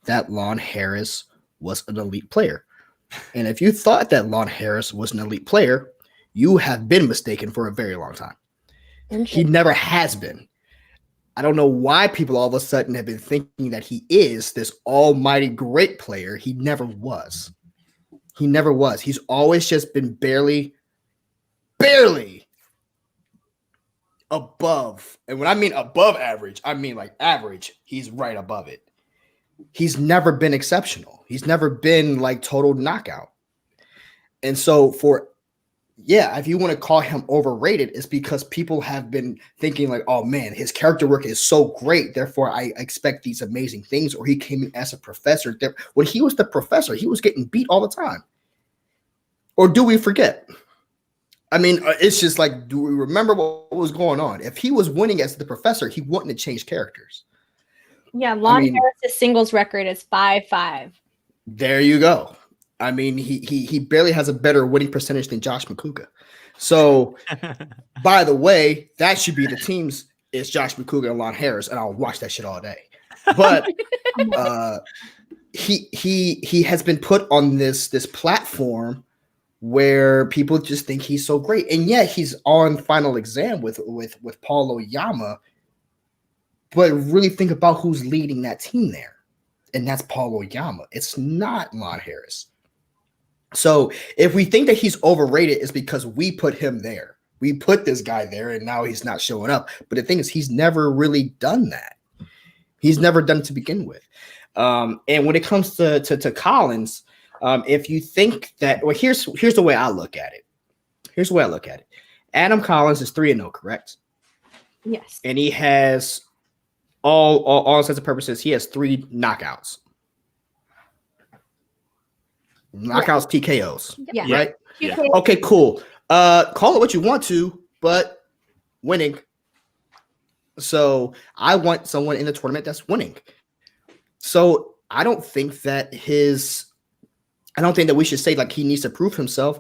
that Lon Harris was an elite player. And if you thought that Lon Harris was an elite player, you have been mistaken for a very long time. He never has been. I don't know why people all of a sudden have been thinking that he is this almighty great player. He never was. He never was. He's always just been barely above. And when I mean above average, I mean like average. He's right above it. He's never been exceptional. He's never been like total knockout. And so if you want to call him overrated, it's because people have been thinking like, oh man, his character work is so great. Therefore, I expect these amazing things. Or he came in as a professor. When he was the professor, he was getting beat all the time. Or do we forget? I mean, it's just like, do we remember what was going on? If he was winning as the professor, he wouldn't have changed characters. Yeah, Lon Harris' singles record is 5-5. There you go. I mean, he barely has a better winning percentage than Josh McCouga. So, by the way, that should be the teams. It's Josh McCouga and Lon Harris, and I'll watch that shit all day. But he has been put on this platform where people just think he's so great, and yet he's on final exam with Paul Oyama. But really think about who's leading that team there, and that's Paul Oyama. It's not Lon Harris. So if we think that he's overrated, it's because we put him there. We put this guy there, and now he's not showing up. But the thing is, he's never really done that. He's never done it to begin with. And when it comes to Collins, if you think that, well, here's the way I look at it. Here's the way I look at it. Adam Collins is 3-0, correct? Yes. And he has all intents and purposes, he has 3 knockouts. Knockouts, TKOs. Yeah. Right? Yeah. Okay, cool. Call it what you want to, but winning. So I want someone in the tournament that's winning. So I don't think that we should say like he needs to prove himself.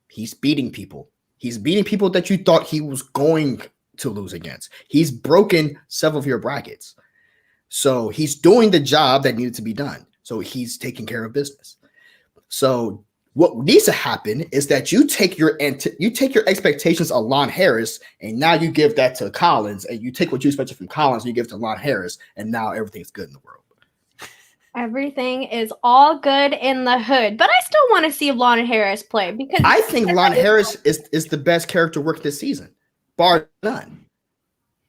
He's beating people. He's beating people that you thought he was going to lose against. He's broken several of your brackets. So he's doing the job that needed to be done. So he's taking care of business. So what needs to happen is that you take your expectations of Lon Harris, and now you give that to Collins, and you take what you expected from Collins, and you give it to Lon Harris, and now everything's good in the world. Everything is all good in the hood, but I still want to see Lon Harris play because I think Lon Harris is the best character work this season, bar none.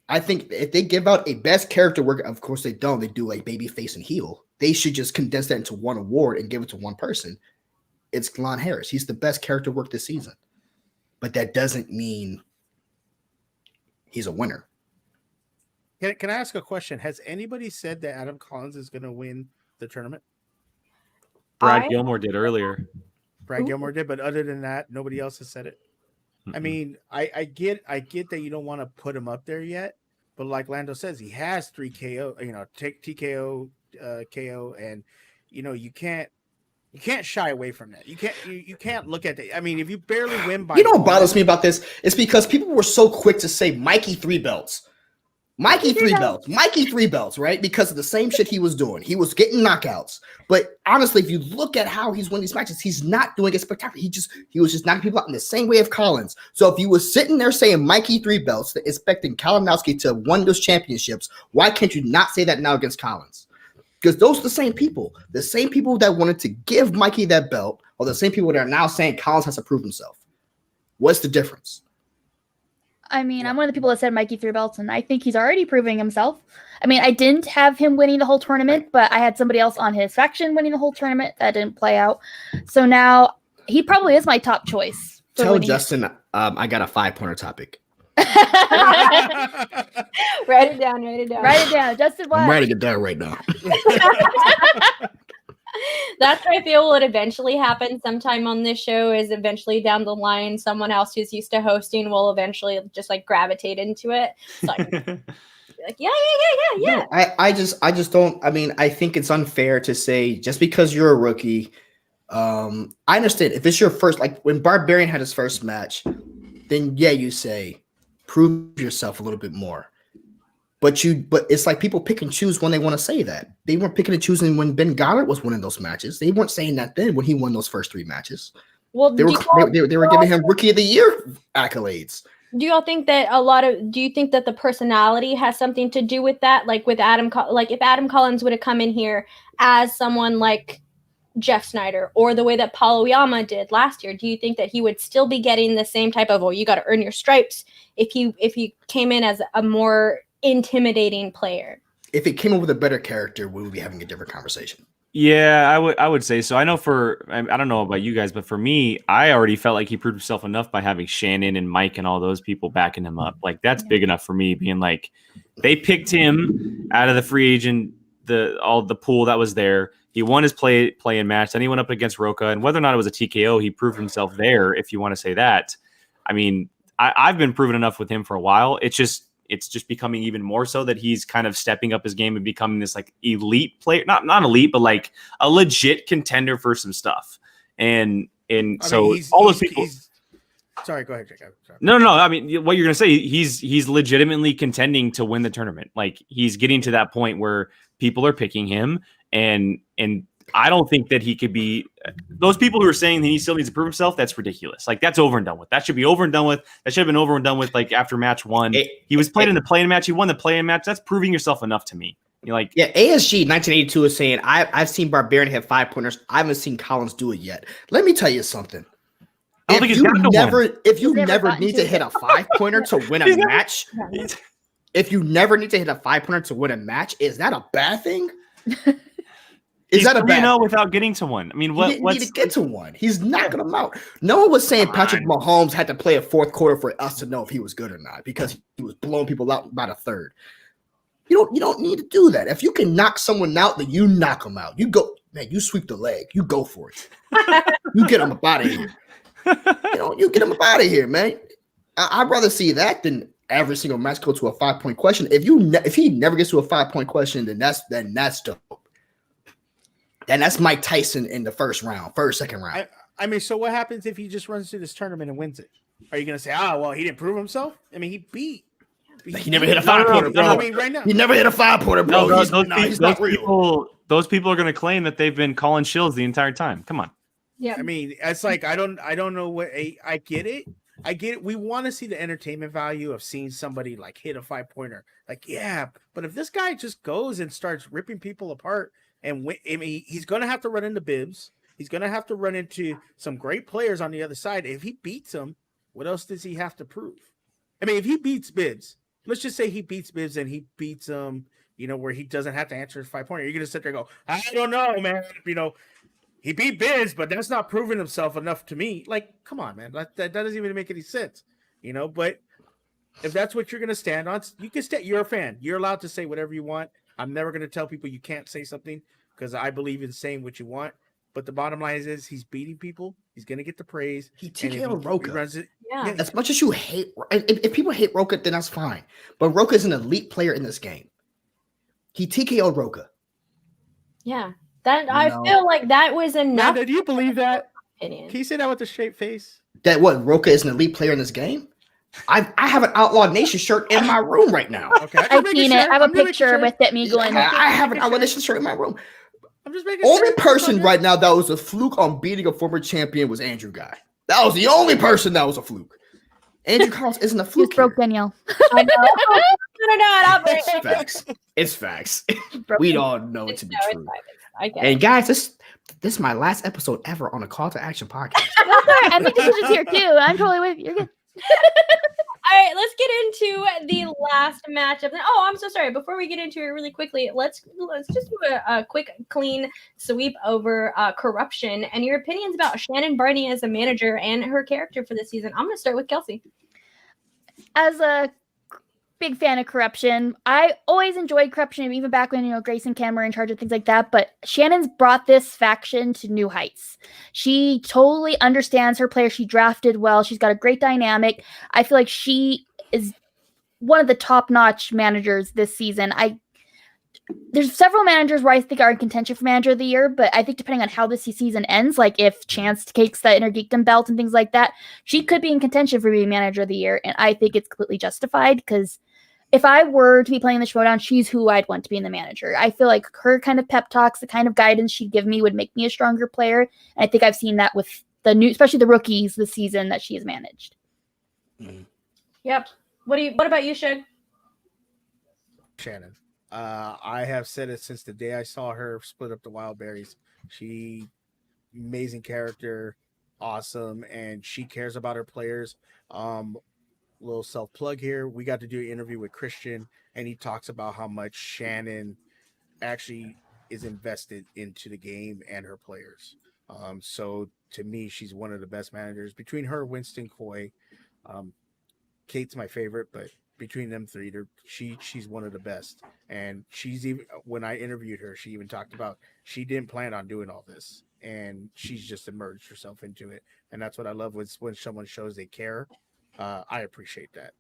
I think if they give out a best character work, of course they don't. They do like baby, face, and heel. They should just condense that into one award and give it to one person. It's Lon Harris. He's the best character work this season, but that doesn't mean he's a winner. Can I ask a question? Has anybody said that Adam Collins is going to win the tournament? Brad Gilmore did earlier. Brad Gilmore did, but other than that, nobody else has said it. Mm-hmm. I mean, I get that you don't want to put him up there yet, but like Lando says, he has 3 KO, take TKO, KO, and you can't shy away from that. You can't look at that. I mean, if you barely win by, what bothers me about this is because people were so quick to say Mikey 3 belts. Mikey 3 belts, right? Because of the same shit he was doing. He was getting knockouts. But honestly, if you look at how he's winning these matches, he's not doing it spectacular. He was just knocking people out in the same way of Collins. So if you were sitting there saying Mikey 3 belts, expecting Kalinowski to win those championships, why can't you not say that now against Collins? Because those are the same people. The same people that wanted to give Mikey that belt are the same people that are now saying Collins has to prove himself. What's the difference? I mean, I'm one of the people that said Mikey 3 belts, and I think he's already proving himself. I mean, I didn't have him winning the whole tournament, but I had somebody else on his faction winning the whole tournament. That didn't play out. So now he probably is my top choice. Tell Justin I got a 5-pointer topic. Write it down. Write it down. Justin, what? I'm writing it down right now. That's what I feel would eventually happen sometime on this show is eventually down the line, someone else who's used to hosting will eventually just like gravitate into it. It's like, yeah. No, I just don't. I mean, I think it's unfair to say just because you're a rookie. I understand if it's your first, like when Barbarian had his first match, then yeah, you say prove yourself a little bit more. But it's like people pick and choose when they want to say that. They weren't picking and choosing when Ben Goddard was winning those matches. They weren't saying that then when he won those first 3 matches. Well, they were giving him Rookie of the Year accolades. Do y'all think that do you think that the personality has something to do with that? Like with if Adam Collins would have come in here as someone like Jeff Snyder or the way that Paul Oyama did last year, do you think that he would still be getting the same type of, you got to earn your stripes if he came in as a more intimidating player? If it came up with a better character, we would be having a different conversation. Yeah, I would say so. I know I don't know about you guys, but for me, I already felt like he proved himself enough by having Shannon and Mike and all those people backing him up. Like that's big enough for me, being like they picked him out of the free agent, all the pool that was there. He won his play-in match. Then he went up against Roca, and whether or not it was a TKO, he proved himself there. If you want to say that, I mean, I've been proven enough with him for a while. It's just becoming even more so that he's kind of stepping up his game and becoming this like elite player, not elite, but like a legit contender for some stuff. And so all those people. Sorry, go ahead, Jacob. No. I mean, what you're gonna say? He's legitimately contending to win the tournament. Like he's getting to that point where people are picking him, and I don't think that he could be. Those people who are saying that he still needs to prove himself, that's ridiculous. Like that's over and done with. That should be over and done with. That should have been over and done with. Like after match 1, he was played in the play-in match. He won the play-in match. That's proving yourself enough to me. You're like, yeah, ASG 1982 is saying I've seen Barbarian hit 5-pointers. I haven't seen Collins do it yet. Let me tell you something. If you never need to hit a 5-pointer to win a match, if you never need to hit a 5-pointer to win a match, is that a bad thing? Is that a bad thing? Without getting to one? I mean, he didn't need to get to one. He's knocking them out. No one was saying Patrick Mahomes had to play a 4th quarter for us to know if he was good or not because he was blowing people out about a third. You don't need to do that. If you can knock someone out, then you knock them out. You go, man. You sweep the leg. You go for it. You get them up out of here. You get them up out of here, man. I'd rather see that than every single match go to a 5-point question. If he never gets to a 5-point question, then that's dope. And that's Mike Tyson in the second round. I mean, so what happens if he just runs through this tournament and wins it? Are you going to say, well, he didn't prove himself? I mean, he never hit a 5-pointer, bro. I mean, right now. He never hit a 5-pointer, bro. He's not real. Those people are going to claim that they've been calling shills the entire time. Come on. Yeah. I mean, it's like, I don't know what I get it. We want to see the entertainment value of seeing somebody like hit a 5-pointer. Like, yeah, but if this guy just goes and starts ripping people apart, and he's going to have to run into Bibbs. He's going to have to run into some great players on the other side. If he beats them, what else does he have to prove? I mean, if he beats Bibbs, let's just say he beats Bibbs and he beats where he doesn't have to answer his 5-pointer. You're going to sit there and go, I don't know, man. He beat Bibbs, but that's not proving himself enough to me. Like, come on, man. That doesn't even make any sense, But if that's what you're going to stand on, you can stay. You're a fan. You're allowed to say whatever you want. I'm never going to tell people you can't say something because I believe in saying what you want. But the bottom line is he's beating people. He's going to get the praise. He TKO'd Roca. Yeah. As much as you hate, if people hate Roca, then that's fine. But Roca is an elite player in this game. He TKO'd Roca. Yeah. I feel like that was enough. Now, do you believe that? Can you say that with a straight face? That what? Roca is an elite player in this game? I have an Outlaw Nation shirt in my room right now. Okay, I've seen it. I have a picture with it. Me going. I have an Outlaw Nation shirt in my room. I'm just making only person right now that was a fluke on beating a former champion was Andrew Guy. That was the only person that was a fluke. Andrew Collins isn't a fluke. You broke Danielle. I know. It's facts. It's facts. We all know it to be true. I get and guys, this is my last episode ever on a Call to Action podcast. I think this is here too. I'm totally with you. You're good. All right, let's get into the last matchup. Oh, I'm so sorry. Before we get into it really quickly, let's just do a quick, clean sweep over corruption and your opinions about Shannon Barney as a manager and her character for this season. I'm going to start with Kelsey. As a big fan of corruption, I always enjoyed corruption, even back when Grace and Cam were in charge of things like that. But Shannon's brought this faction to new heights. She totally understands her players. She drafted well. She's got a great dynamic. I feel like she is one of the top-notch managers this season. There's several managers where I think are in contention for manager of the year, but I think depending on how this season ends, like if Chance takes the Inner Geekdom belt and things like that, she could be in contention for being manager of the year. And I think it's completely justified because if I were to be playing the Schmoedown, she's who I'd want to be in the manager. I feel like her kind of pep talks, the kind of guidance she'd give me would make me a stronger player. And I think I've seen that with the new, especially the rookies this season that she has managed. Yep. What about you, Suge? Shannon. I have said it since the day I saw her split up the wild berries. She amazing character, awesome, and she cares about her players. Little self plug here. We got to do an interview with Christian, and he talks about how much Shannon actually is invested into the game and her players. So to me, she's one of the best managers. Between her, Winston, Coy, Kate's my favorite, but between them three, she's one of the best. And she's even, when I interviewed her, she even talked about she didn't plan on doing all this, and she's just immersed herself into it. And that's what I love when someone shows they care. I appreciate that.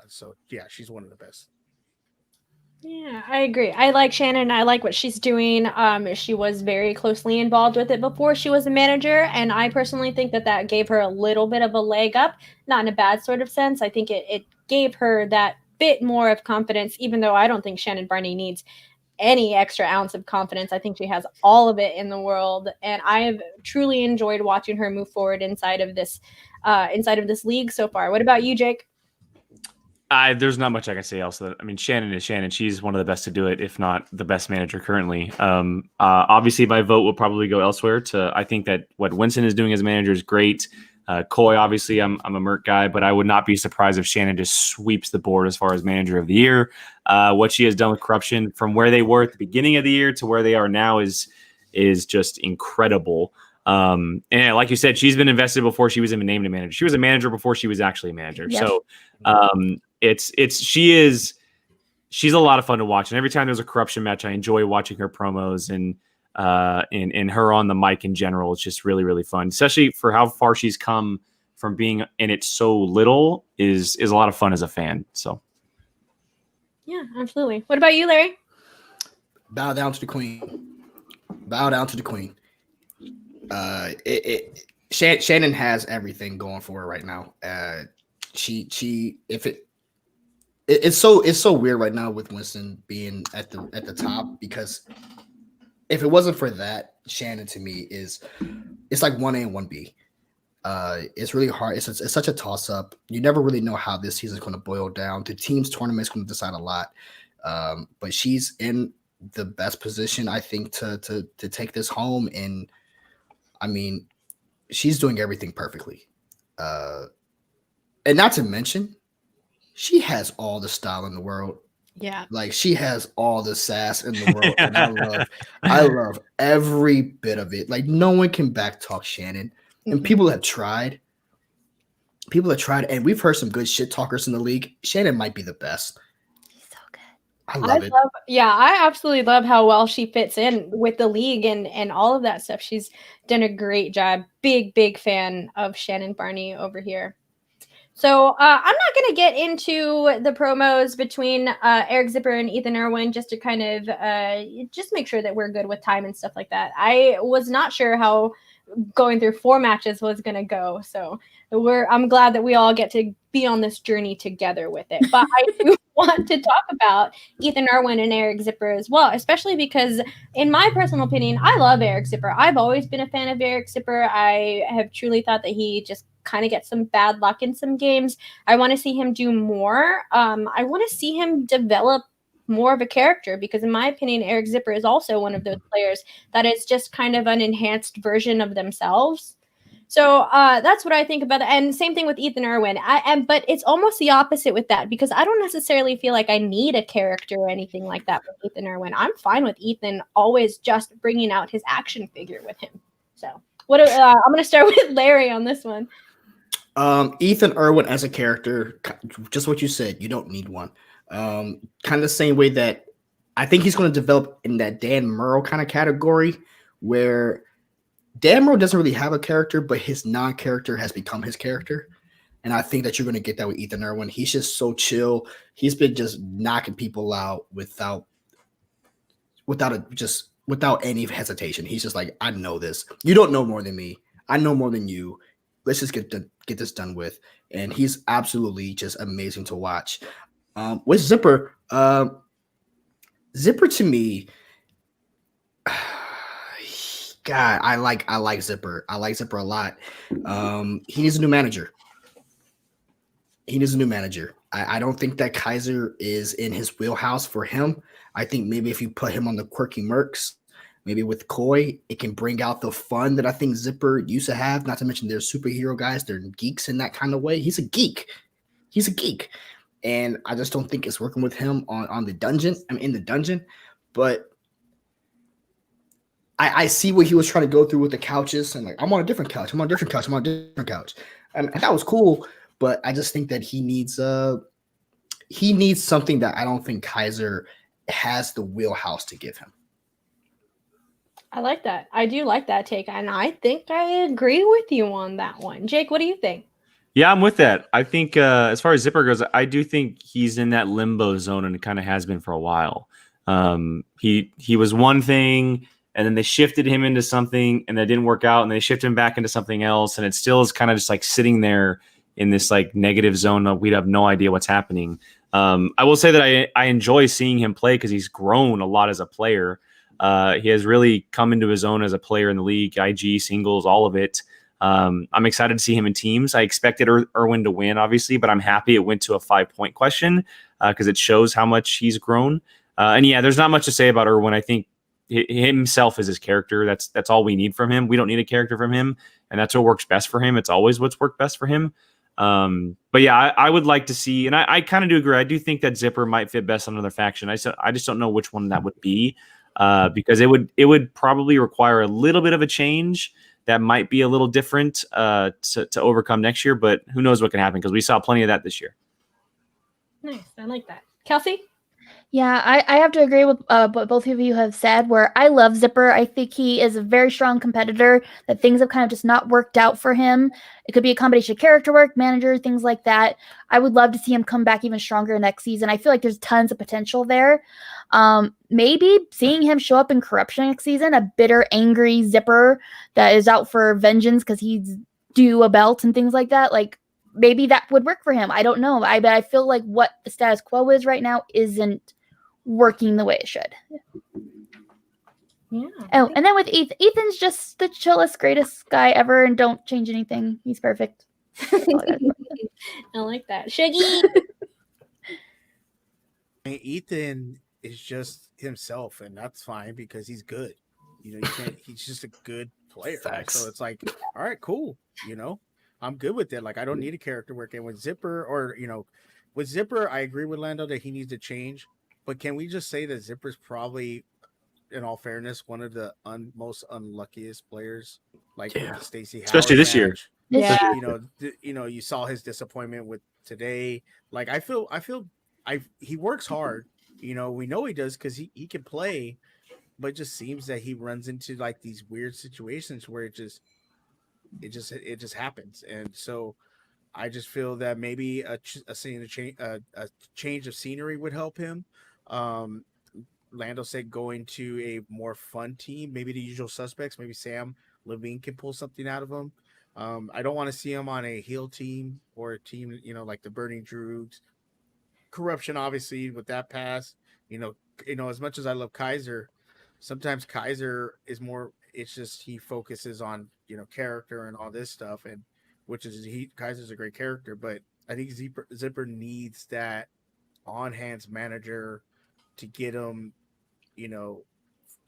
So yeah, she's one of the best. Yeah, I agree. I like Shannon. I like what she's doing. She was very closely involved with it before she was a manager, and I personally think that gave her a little bit of a leg up, not in a bad sort of sense. I think it gave her that bit more of confidence, even though I don't think Shannon Barney needs any extra ounce of confidence. I think she has all of it in the world, and I have truly enjoyed watching her move forward inside of this league so far. What about you, Jake? There's not much I can say else. I mean, Shannon is Shannon. She's one of the best to do it, if not the best manager currently. Obviously, my vote will probably go elsewhere. I think that what Winston is doing as manager is great. Coy, obviously, I'm a Merc guy, but I would not be surprised if Shannon just sweeps the board as far as manager of the year. What she has done with corruption from where they were at the beginning of the year to where they are now is just incredible. And like you said, she's been invested before she was even named a manager. She was a manager before she was actually a manager. Yes. So she's a lot of fun to watch. And every time there's a corruption match, I enjoy watching her promos and her on the mic in general. It's just really, really fun, especially for how far she's come from being in it so little is a lot of fun as a fan. So. Yeah, absolutely. What about you, Larry? Bow down to the queen. Bow down to the queen. Shannon has everything going for her right now. It's so weird right now with Winston being at the top, because if it wasn't for that, Shannon to me it's like 1A and 1B. It's really hard. It's such a toss up. You never really know how this season is going to boil down. The team's tournament is going to decide a lot. But she's in the best position, I think, to take this home. And I mean, she's doing everything perfectly. And not to mention, she has all the style in the world. Yeah. Like, she has all the sass in the world. And I love every bit of it. Like, no one can backtalk Shannon. And people have tried. And we've heard some good shit talkers in the league. Shannon might be the best. He's so good. I love it. I absolutely love how well she fits in with the league and all of that stuff. She's done a great job. Big fan of Shannon Barney over here. So I'm not going to get into the promos between Eric Zipper and Ethan Irwin just to kind of just make sure that we're good with time and stuff like that. I was not sure how going through 4 matches was going to go. So I'm glad that we all get to be on this journey together with it. But I do want to talk about Ethan Irwin and Eric Zipper as well, especially because in my personal opinion, I love Eric Zipper. I've always been a fan of Eric Zipper. I have truly thought that he just kind of gets some bad luck in some games. I want to see him do more. I want to see him develop more of a character, because in my opinion, Eric Zipper is also one of those players that is just kind of an enhanced version of themselves. So that's what I think about that. And same thing with Ethan Irwin. But it's almost the opposite with that, because I don't necessarily feel like I need a character or anything like that with Ethan Irwin. I'm fine with Ethan always just bringing out his action figure with him. So I'm going to start with Larry on this one. Ethan Irwin as a character, just what you said, you don't need one. Kind of the same way that I think he's going to develop in that Dan Murrow kind of category, where Dan Murrow doesn't really have a character, but his non-character has become his character. And I think that you're going to get that with Ethan Irwin. He's just so chill. He's been just knocking people out without any hesitation. He's just like, I know this. You don't know more than me. I know more than you. Let's just get this done with. And he's absolutely just amazing to watch. With Zipper, Zipper to me, God, I like Zipper. I like Zipper a lot. He needs a new manager. I don't think that Kaiser is in his wheelhouse for him. I think maybe if you put him on the Quirky Mercs, maybe with Koi, it can bring out the fun that I think Zipper used to have. Not to mention they're superhero guys. They're geeks in that kind of way. He's a geek. And I just don't think it's working with him on the dungeon. I'm in the dungeon. But I see what he was trying to go through with the couches. And like, I'm on a different couch. I'm on a different couch. And that was cool. But I just think that he needs something that I don't think Kaiser has the wheelhouse to give him. I like that. I do like that take. And I think I agree with you on that one. Jake, what do you think? Yeah, I'm with that. I think as far as Zipper goes, I do think he's in that limbo zone and it kind of has been for a while. He was one thing and then they shifted him into something and that didn't work out and they shifted him back into something else. And it still is kind of just like sitting there in this like negative zone of we have no idea what's happening. I will say that I enjoy seeing him play because he's grown a lot as a player. He has really come into his own as a player in the league, IG, singles, all of it. I'm excited to see him in teams. I expected Irwin to win, obviously, but I'm happy it went to a 5-point question because it shows how much he's grown. And yeah, there's not much to say about Irwin. I think himself is his character. That's all we need from him. We don't need a character from him, and that's what works best for him. It's always what's worked best for him. But yeah, I would like to see, and I kind of do agree. I do think that Zipper might fit best on another faction. I just don't know which one that would be, because it would probably require a little bit of a change that might be a little different to overcome next year. But who knows what can happen because we saw plenty of that this year. Nice, I like that. Kelsey? Yeah, I have to agree with what both of you have said, where I love Zipper. I think he is a very strong competitor, that things have kind of just not worked out for him. It could be a combination of character work, manager, things like that. I would love to see him come back even stronger next season. I feel like there's tons of potential there. Maybe seeing him show up in Corruption next season, a bitter, angry Zipper that is out for vengeance because he's due a belt and things like that. Like, maybe that would work for him. I don't know. But I feel like what the status quo is right now isn't working the way it should. Yeah. Oh, and then with Ethan's just the chillest, greatest guy ever, and don't change anything. He's perfect. I like that. Shaggy. Ethan is just himself, and that's fine because he's good. You can't. He's just a good player. Facts. So it's like, all right, cool. I'm good with it. Like, I don't need a character work. And with Zipper, with Zipper, I agree with Lando that he needs to change. But can we just say that Zipper's probably, in all fairness, one of the most unluckiest players, like with the Stacey Howard especially this year. Yeah. You saw his disappointment with today. Like, he works hard. We know he does because he can play, but it just seems that he runs into like these weird situations where it just happens. And so I just feel that maybe a change of scenery would help him. Lando said going to a more fun team, maybe the usual suspects, maybe Sam Levine can pull something out of him. I don't want to see him on a heel team or a team, like the Burning Droogs. Corruption, obviously, with that pass, as much as I love Kaiser, sometimes Kaiser is more, it's just he focuses on, character and all this stuff, and Kaiser's a great character, but I think Zipper needs that on-hands manager to get him,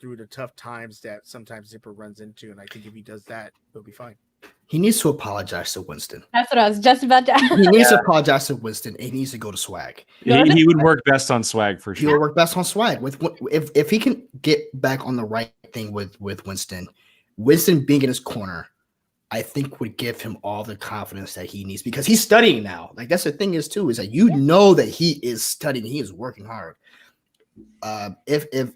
through the tough times that sometimes Zipper runs into. And I think if he does that, he'll be fine. He needs to apologize to Winston. That's what I was just about to ask. He needs to apologize to Winston. And he needs to go to Swag. He would work best on Swag for sure. He would work best on Swag. If he can get back on the right thing with Winston being in his corner, I think would give him all the confidence that he needs, because he's studying now. Like, that's the thing is that he is studying, he is working hard. If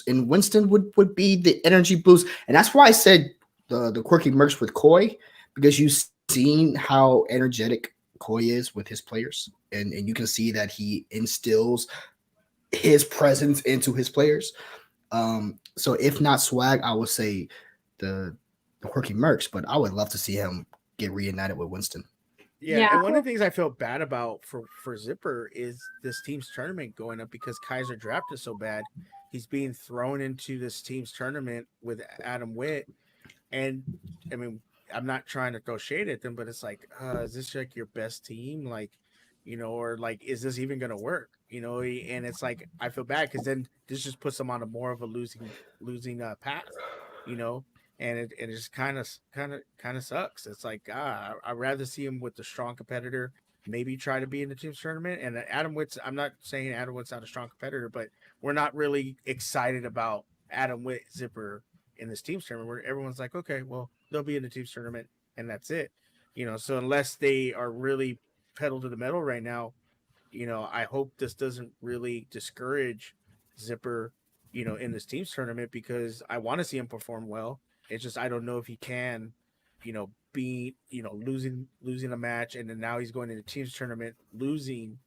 Winston would be the energy boost, and that's why I said the quirky mercs with Koi, because you've seen how energetic Koi is with his players, and you can see that he instills his presence into his players. So if not Swag, I would say the quirky mercs, but I would love to see him get reunited with Winston. Yeah, and one of the things I feel bad about for Zipper is this team's tournament going up because Kaiser draft is so bad. He's being thrown into this team's tournament with Adam Witt, and I mean, I'm not trying to throw shade at them, but it's like, is this like your best team? Like, or like, is this even gonna work? And it's like I feel bad because then this just puts them on a more of a losing path, and it just kind of sucks. It's like I'd rather see him with the strong competitor, maybe try to be in the team's tournament. And Adam Witt's, I'm not saying Adam Witt's not a strong competitor, but we're not really excited about Adam Witt Zipper in this team's tournament where everyone's like, okay, well, they'll be in the team's tournament and that's it. So unless they are really pedal to the metal right now, I hope this doesn't really discourage Zipper, in this team's tournament because I want to see him perform well. It's just I don't know if he can, be losing a match and then now he's going into team's tournament losing,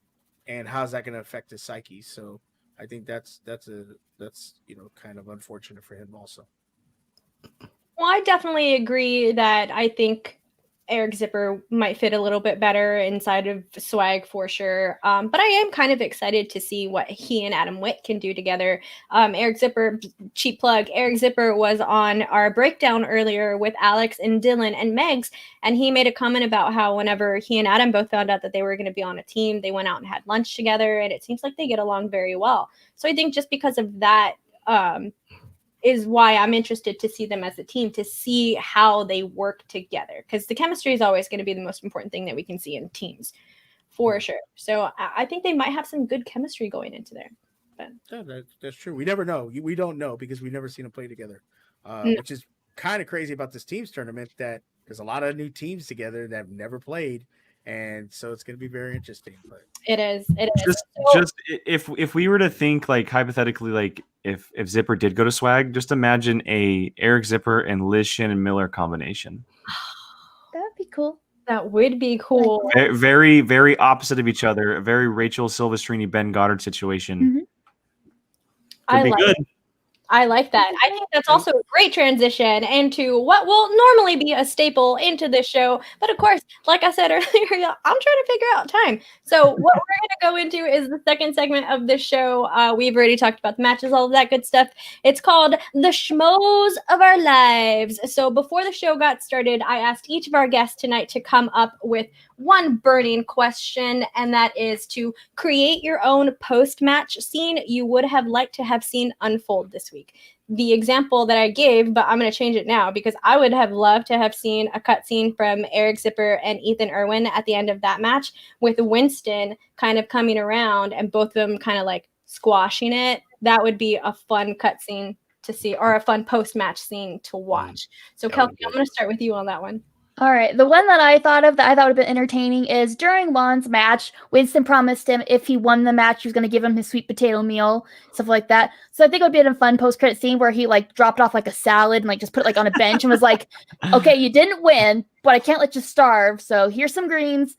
and how's that going to affect his psyche? So I think that's kind of unfortunate for him also. Well, I definitely agree that I think Eric Zipper might fit a little bit better inside of Swag for sure. But I am kind of excited to see what he and Adam Witt can do together. Eric Zipper, cheap plug, Eric Zipper was on our breakdown earlier with Alex and Dylan and Megs, and he made a comment about how whenever he and Adam both found out that they were going to be on a team, they went out and had lunch together, and it seems like they get along very well. So I think just because of that, is why I'm interested to see them as a team, to see how they work together. Because the chemistry is always going to be the most important thing that we can see in teams, for sure. So I think they might have some good chemistry going into there. But yeah, that's true. We never know. We don't know because we've never seen them play together, which is kind of crazy about this teams tournament, that there's a lot of new teams together that have never played. And so it's going to be very interesting. But it is. Just if we were to think like hypothetically, like if Zipper did go to Swag, just imagine a Eric Zipper and Liz Shannon Miller combination. That would be cool. That would be cool. Very, very opposite of each other. A very Rachel Silvestrini, Ben Goddard situation. Mm-hmm. I like that. I think that's also a great transition into what will normally be a staple into this show. But of course, like I said earlier, I'm trying to figure out time. So what we're going to go into is the second segment of this show. We've already talked about the matches, all of that good stuff. It's called the Schmoes of Our Lives. So before the show got started, I asked each of our guests tonight to come up with one burning question, and that is to create your own post-match scene you would have liked to have seen unfold this week. The example that I gave, but I'm going to change it now because I would have loved to have seen a cutscene from Eric Zipper and Ethan Irwin at the end of that match with Winston kind of coming around and both of them kind of like squashing it. That would be a fun cutscene to see, or a fun post-match scene to watch. So Kelsey, I'm going to start with you on that one. All right. The one that I thought of that I thought would have been entertaining is during Lon's match, Winston promised him if he won the match, he was going to give him his sweet potato meal, stuff like that. So I think it would be a fun post-credit scene where he like dropped off like a salad and like just put it like on a bench and was like, okay, you didn't win, but I can't let you starve. So here's some greens.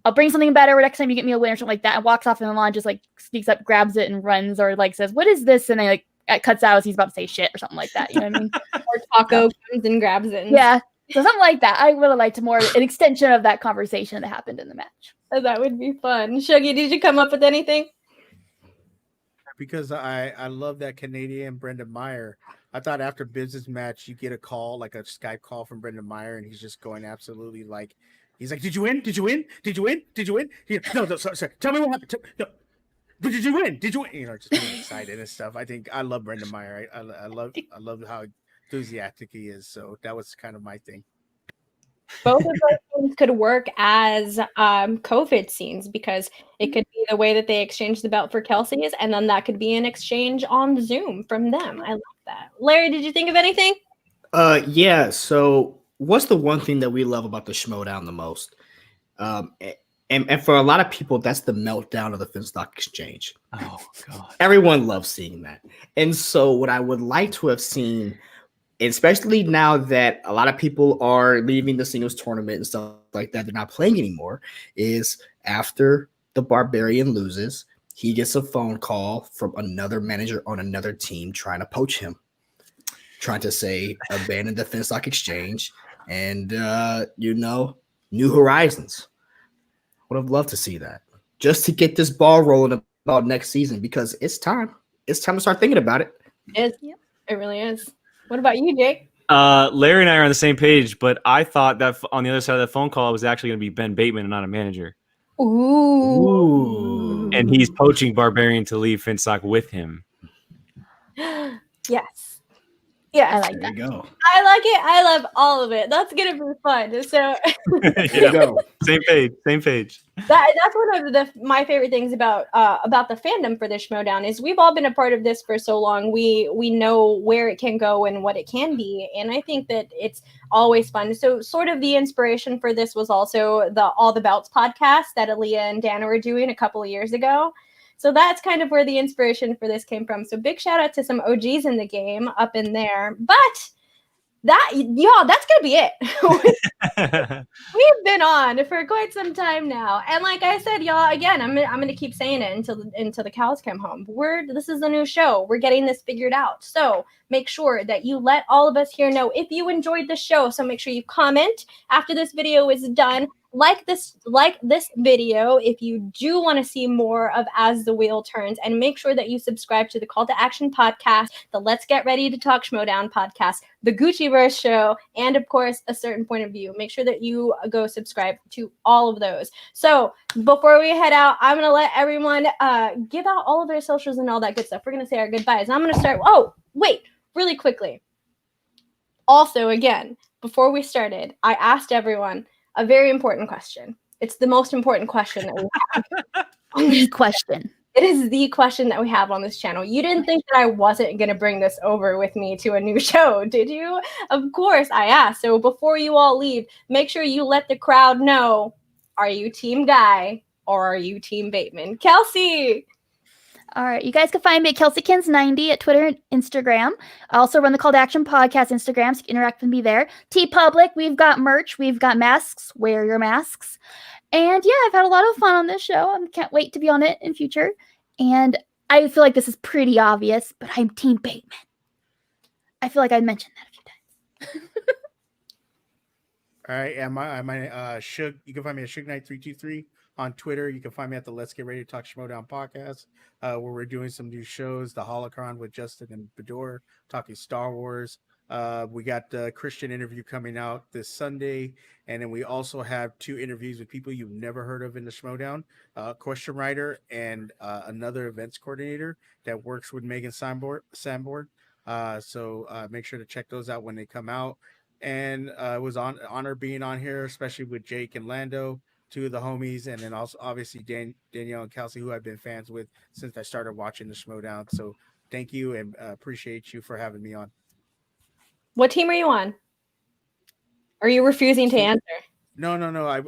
I'll bring something better next time you get me a win or something like that. And walks off, and Lon just like sneaks up, grabs it and runs, or like says, what is this? And then like it cuts out as he's about to say shit or something like that. You know what I mean? Or Taco comes and grabs it. Yeah. So something like that. I would have liked more an extension of that conversation that happened in the match. Oh, that would be fun. Shuggy, did you come up with anything? Because I love that Canadian Brendan Meyer. I thought after business match, you get a call, like a Skype call from Brendan Meyer, and he's just going absolutely like, he's like, did you win? Did you win? Did you win? Did you win? No, sorry. Tell me what happened. No. But did you win? Did you win? Just being excited and stuff. I think I love Brendan Meyer. I love how enthusiastic he is. So that was kind of my thing. Both of those things could work as COVID scenes, because it could be the way that they exchange the belt for Kelsey's, and then that could be an exchange on Zoom from them. I like that. Larry, did you think of anything? Yeah. So what's the one thing that we love about the Schmoedown the most? And for a lot of people, that's the meltdown of the Finstock Exchange. Oh, God. Everyone loves seeing that. And so what I would like to have seen, especially now that a lot of people are leaving the singles tournament and stuff like that, they're not playing anymore, is after the Barbarian loses, he gets a phone call from another manager on another team trying to poach him, trying to say, abandon the Finstock Exchange and, New Horizons. Would have loved to see that just to get this ball rolling about next season because it's time. It's time to start thinking about it. It really is. What about you, Jake? Larry and I are on the same page, but I thought that on the other side of the phone call, it was actually going to be Ben Bateman and not a manager. Ooh. And he's poaching Barbarian to leave Finstock with him. Yes. Yeah, I like There that. you go. I like it. I love all of it. That's gonna be fun. So There you go. Same page. Same page. that's one of my favorite things about the fandom for this Schmoedown is we've all been a part of this for so long. We know where it can go and what it can be, and I think that it's always fun. So sort of the inspiration for this was also the All the Belts podcast that Aaliyah and Dana were doing a couple of years ago. So that's kind of where the inspiration for this came from. So big shout out to some OGs in the game up in there. But that's gonna be it. We've been on for quite some time now, and like I said, y'all, again, I'm gonna keep saying it until the cows come home. This is a new show. We're getting this figured out. So make sure that you let all of us here know if you enjoyed the show. So make sure you comment after this video is done. Like this video if you do want to see more of As the Wheel Turns, and make sure that you subscribe to the Call to Action podcast, the Let's Get Ready to Talk Schmoedown podcast, the Gucciverse show, and of course A Certain Point of View. Make sure that you go subscribe to all of those. So before we head out, I'm gonna let everyone give out all of their socials and all that good stuff. We're gonna say our goodbyes. I'm gonna start. Oh, wait, really quickly. Also, again, before we started, I asked everyone a very important question. It's the most important question that we have. The question. It is the question that we have on this channel. You didn't think that I wasn't going to bring this over with me to a new show, did you? Of course I asked. So before you all leave, make sure you let the crowd know, are you Team Guy or are you Team Bateman? Kelsey! All right, you guys can find me at KelseyKins90 at Twitter and Instagram. I also run the Call to Action podcast Instagram, so you can interact with me there. TeePublic, we've got merch, we've got masks. Wear your masks. And yeah, I've had a lot of fun on this show. I can't wait to be on it in future. And I feel like this is pretty obvious, but I'm Team Bateman. I feel like I mentioned that a few times. All right, and my Suge, you can find me at SugeKnight323 on Twitter. You can find me at the Let's Get Ready to Talk Schmoedown podcast, where we're doing some new shows, the Holocron with Justin and Bador, talking Star Wars. We got the Christian interview coming out this Sunday, and then we also have 2 interviews with people you've never heard of in the Schmoedown, question writer and another events coordinator that works with Megan Sanborn. So make sure to check those out when they come out. And it was an honor being on here, especially with Jake and Lando, 2 of the homies, and then also obviously Danielle and Kelsey, who I've been fans with since I started watching the Schmoedown. So thank you, and appreciate you for having me on. What team are you on? Are you refusing to answer? No.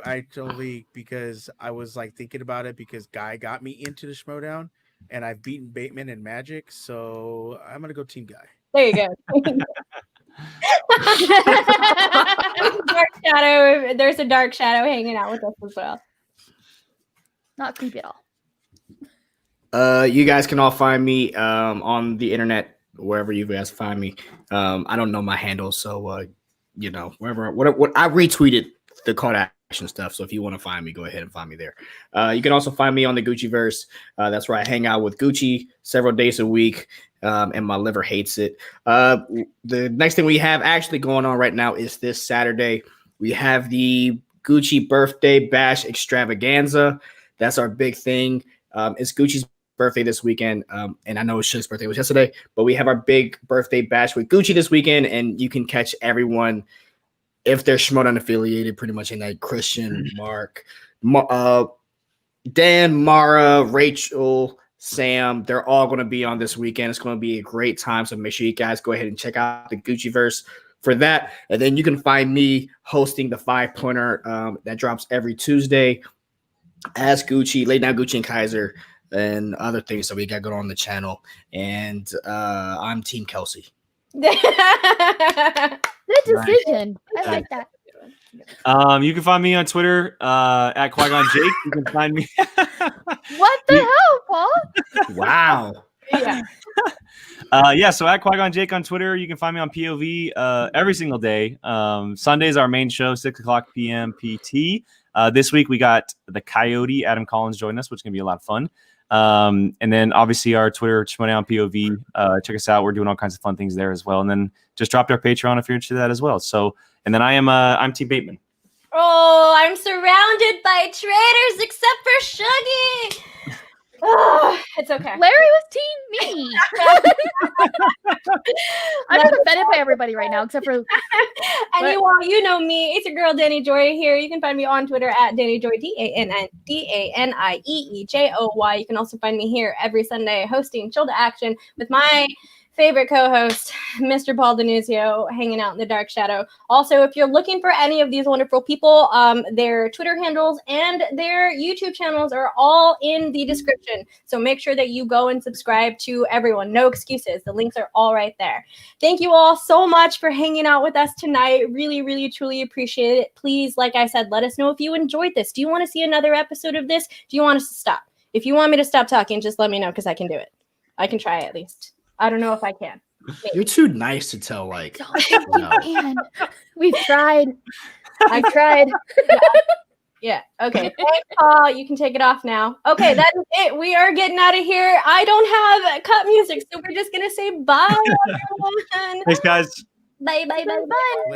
I totally, because I was like thinking about it because Guy got me into the Schmoedown, and I've beaten Bateman in Magic, so I'm gonna go Team Guy. There you go. Dark shadow. There's a dark shadow hanging out with us as well. Not creepy at all. You guys can all find me on the internet, wherever you guys find me. I don't know my handle, so wherever. What I retweeted the Call to Action stuff. So if you want to find me, go ahead and find me there. You can also find me on the Gucciverse. That's where I hang out with Gucci several days a week. And my liver hates it. The next thing we have actually going on right now is this Saturday. We have the Gucci birthday bash extravaganza. That's our big thing. It's Gucci's birthday this weekend. And I know Suge's birthday was yesterday, but we have our big birthday bash with Gucci this weekend. And you can catch everyone, if they're Schmoedown affiliated, pretty much in that Christian, Mark, Dan, Mara, Rachel, Sam, they're all going to be on this weekend. It's going to be a great time. So make sure you guys go ahead and check out the Gucciverse for that. And then you can find me hosting the 5-pointer that drops every Tuesday as Gucci, Late Night Gucci and Kaiser, and other things that we got going on the channel. And I'm Team Kelsey. Good decision. I like that. You can find me on Twitter at Qui-Gon Jake. You can find me. What the hell, Paul? Wow. Yeah. So at Qui-Gon Jake on Twitter. You can find me on POV every single day. Sunday's our main show, 6:00 p.m. PT. This week we got the Coyote Adam Collins joining us, which is gonna be a lot of fun. And then obviously our Twitter Schmoedown POV. Check us out. We're doing all kinds of fun things there as well. And then just dropped our Patreon if you're interested in that as well. So, and then I'm Team Bateman. Oh, I'm surrounded by traitors except for Shuggy. Oh, it's okay. Larry was team me. I'm just offended by everybody right now, except for. And you know me. It's your girl Danny Joy here. You can find me on Twitter at Danny Joy, DANIEEJOY. You can also find me here every Sunday hosting Chill to Action with my favorite co-host, Mr. Paul Denuzio, hanging out in the dark shadow. Also, if you're looking for any of these wonderful people, their Twitter handles and their YouTube channels are all in the description. So make sure that you go and subscribe to everyone. No excuses. The links are all right there. Thank you all so much for hanging out with us tonight. Really, really, truly appreciate it. Please, like I said, let us know if you enjoyed this. Do you want to see another episode of this? Do you want us to stop? If you want me to stop talking, just let me know because I can do it. I can try at least. I don't know if I can. Maybe. You're too nice to tell, like, no. We've tried. I've tried. Yeah. Okay. Thanks, Paul. You can take it off now. Okay, that is it. We are getting out of here. I don't have cut music, so we're just gonna say bye, everyone. Thanks, guys. Bye, bye, bye, bye.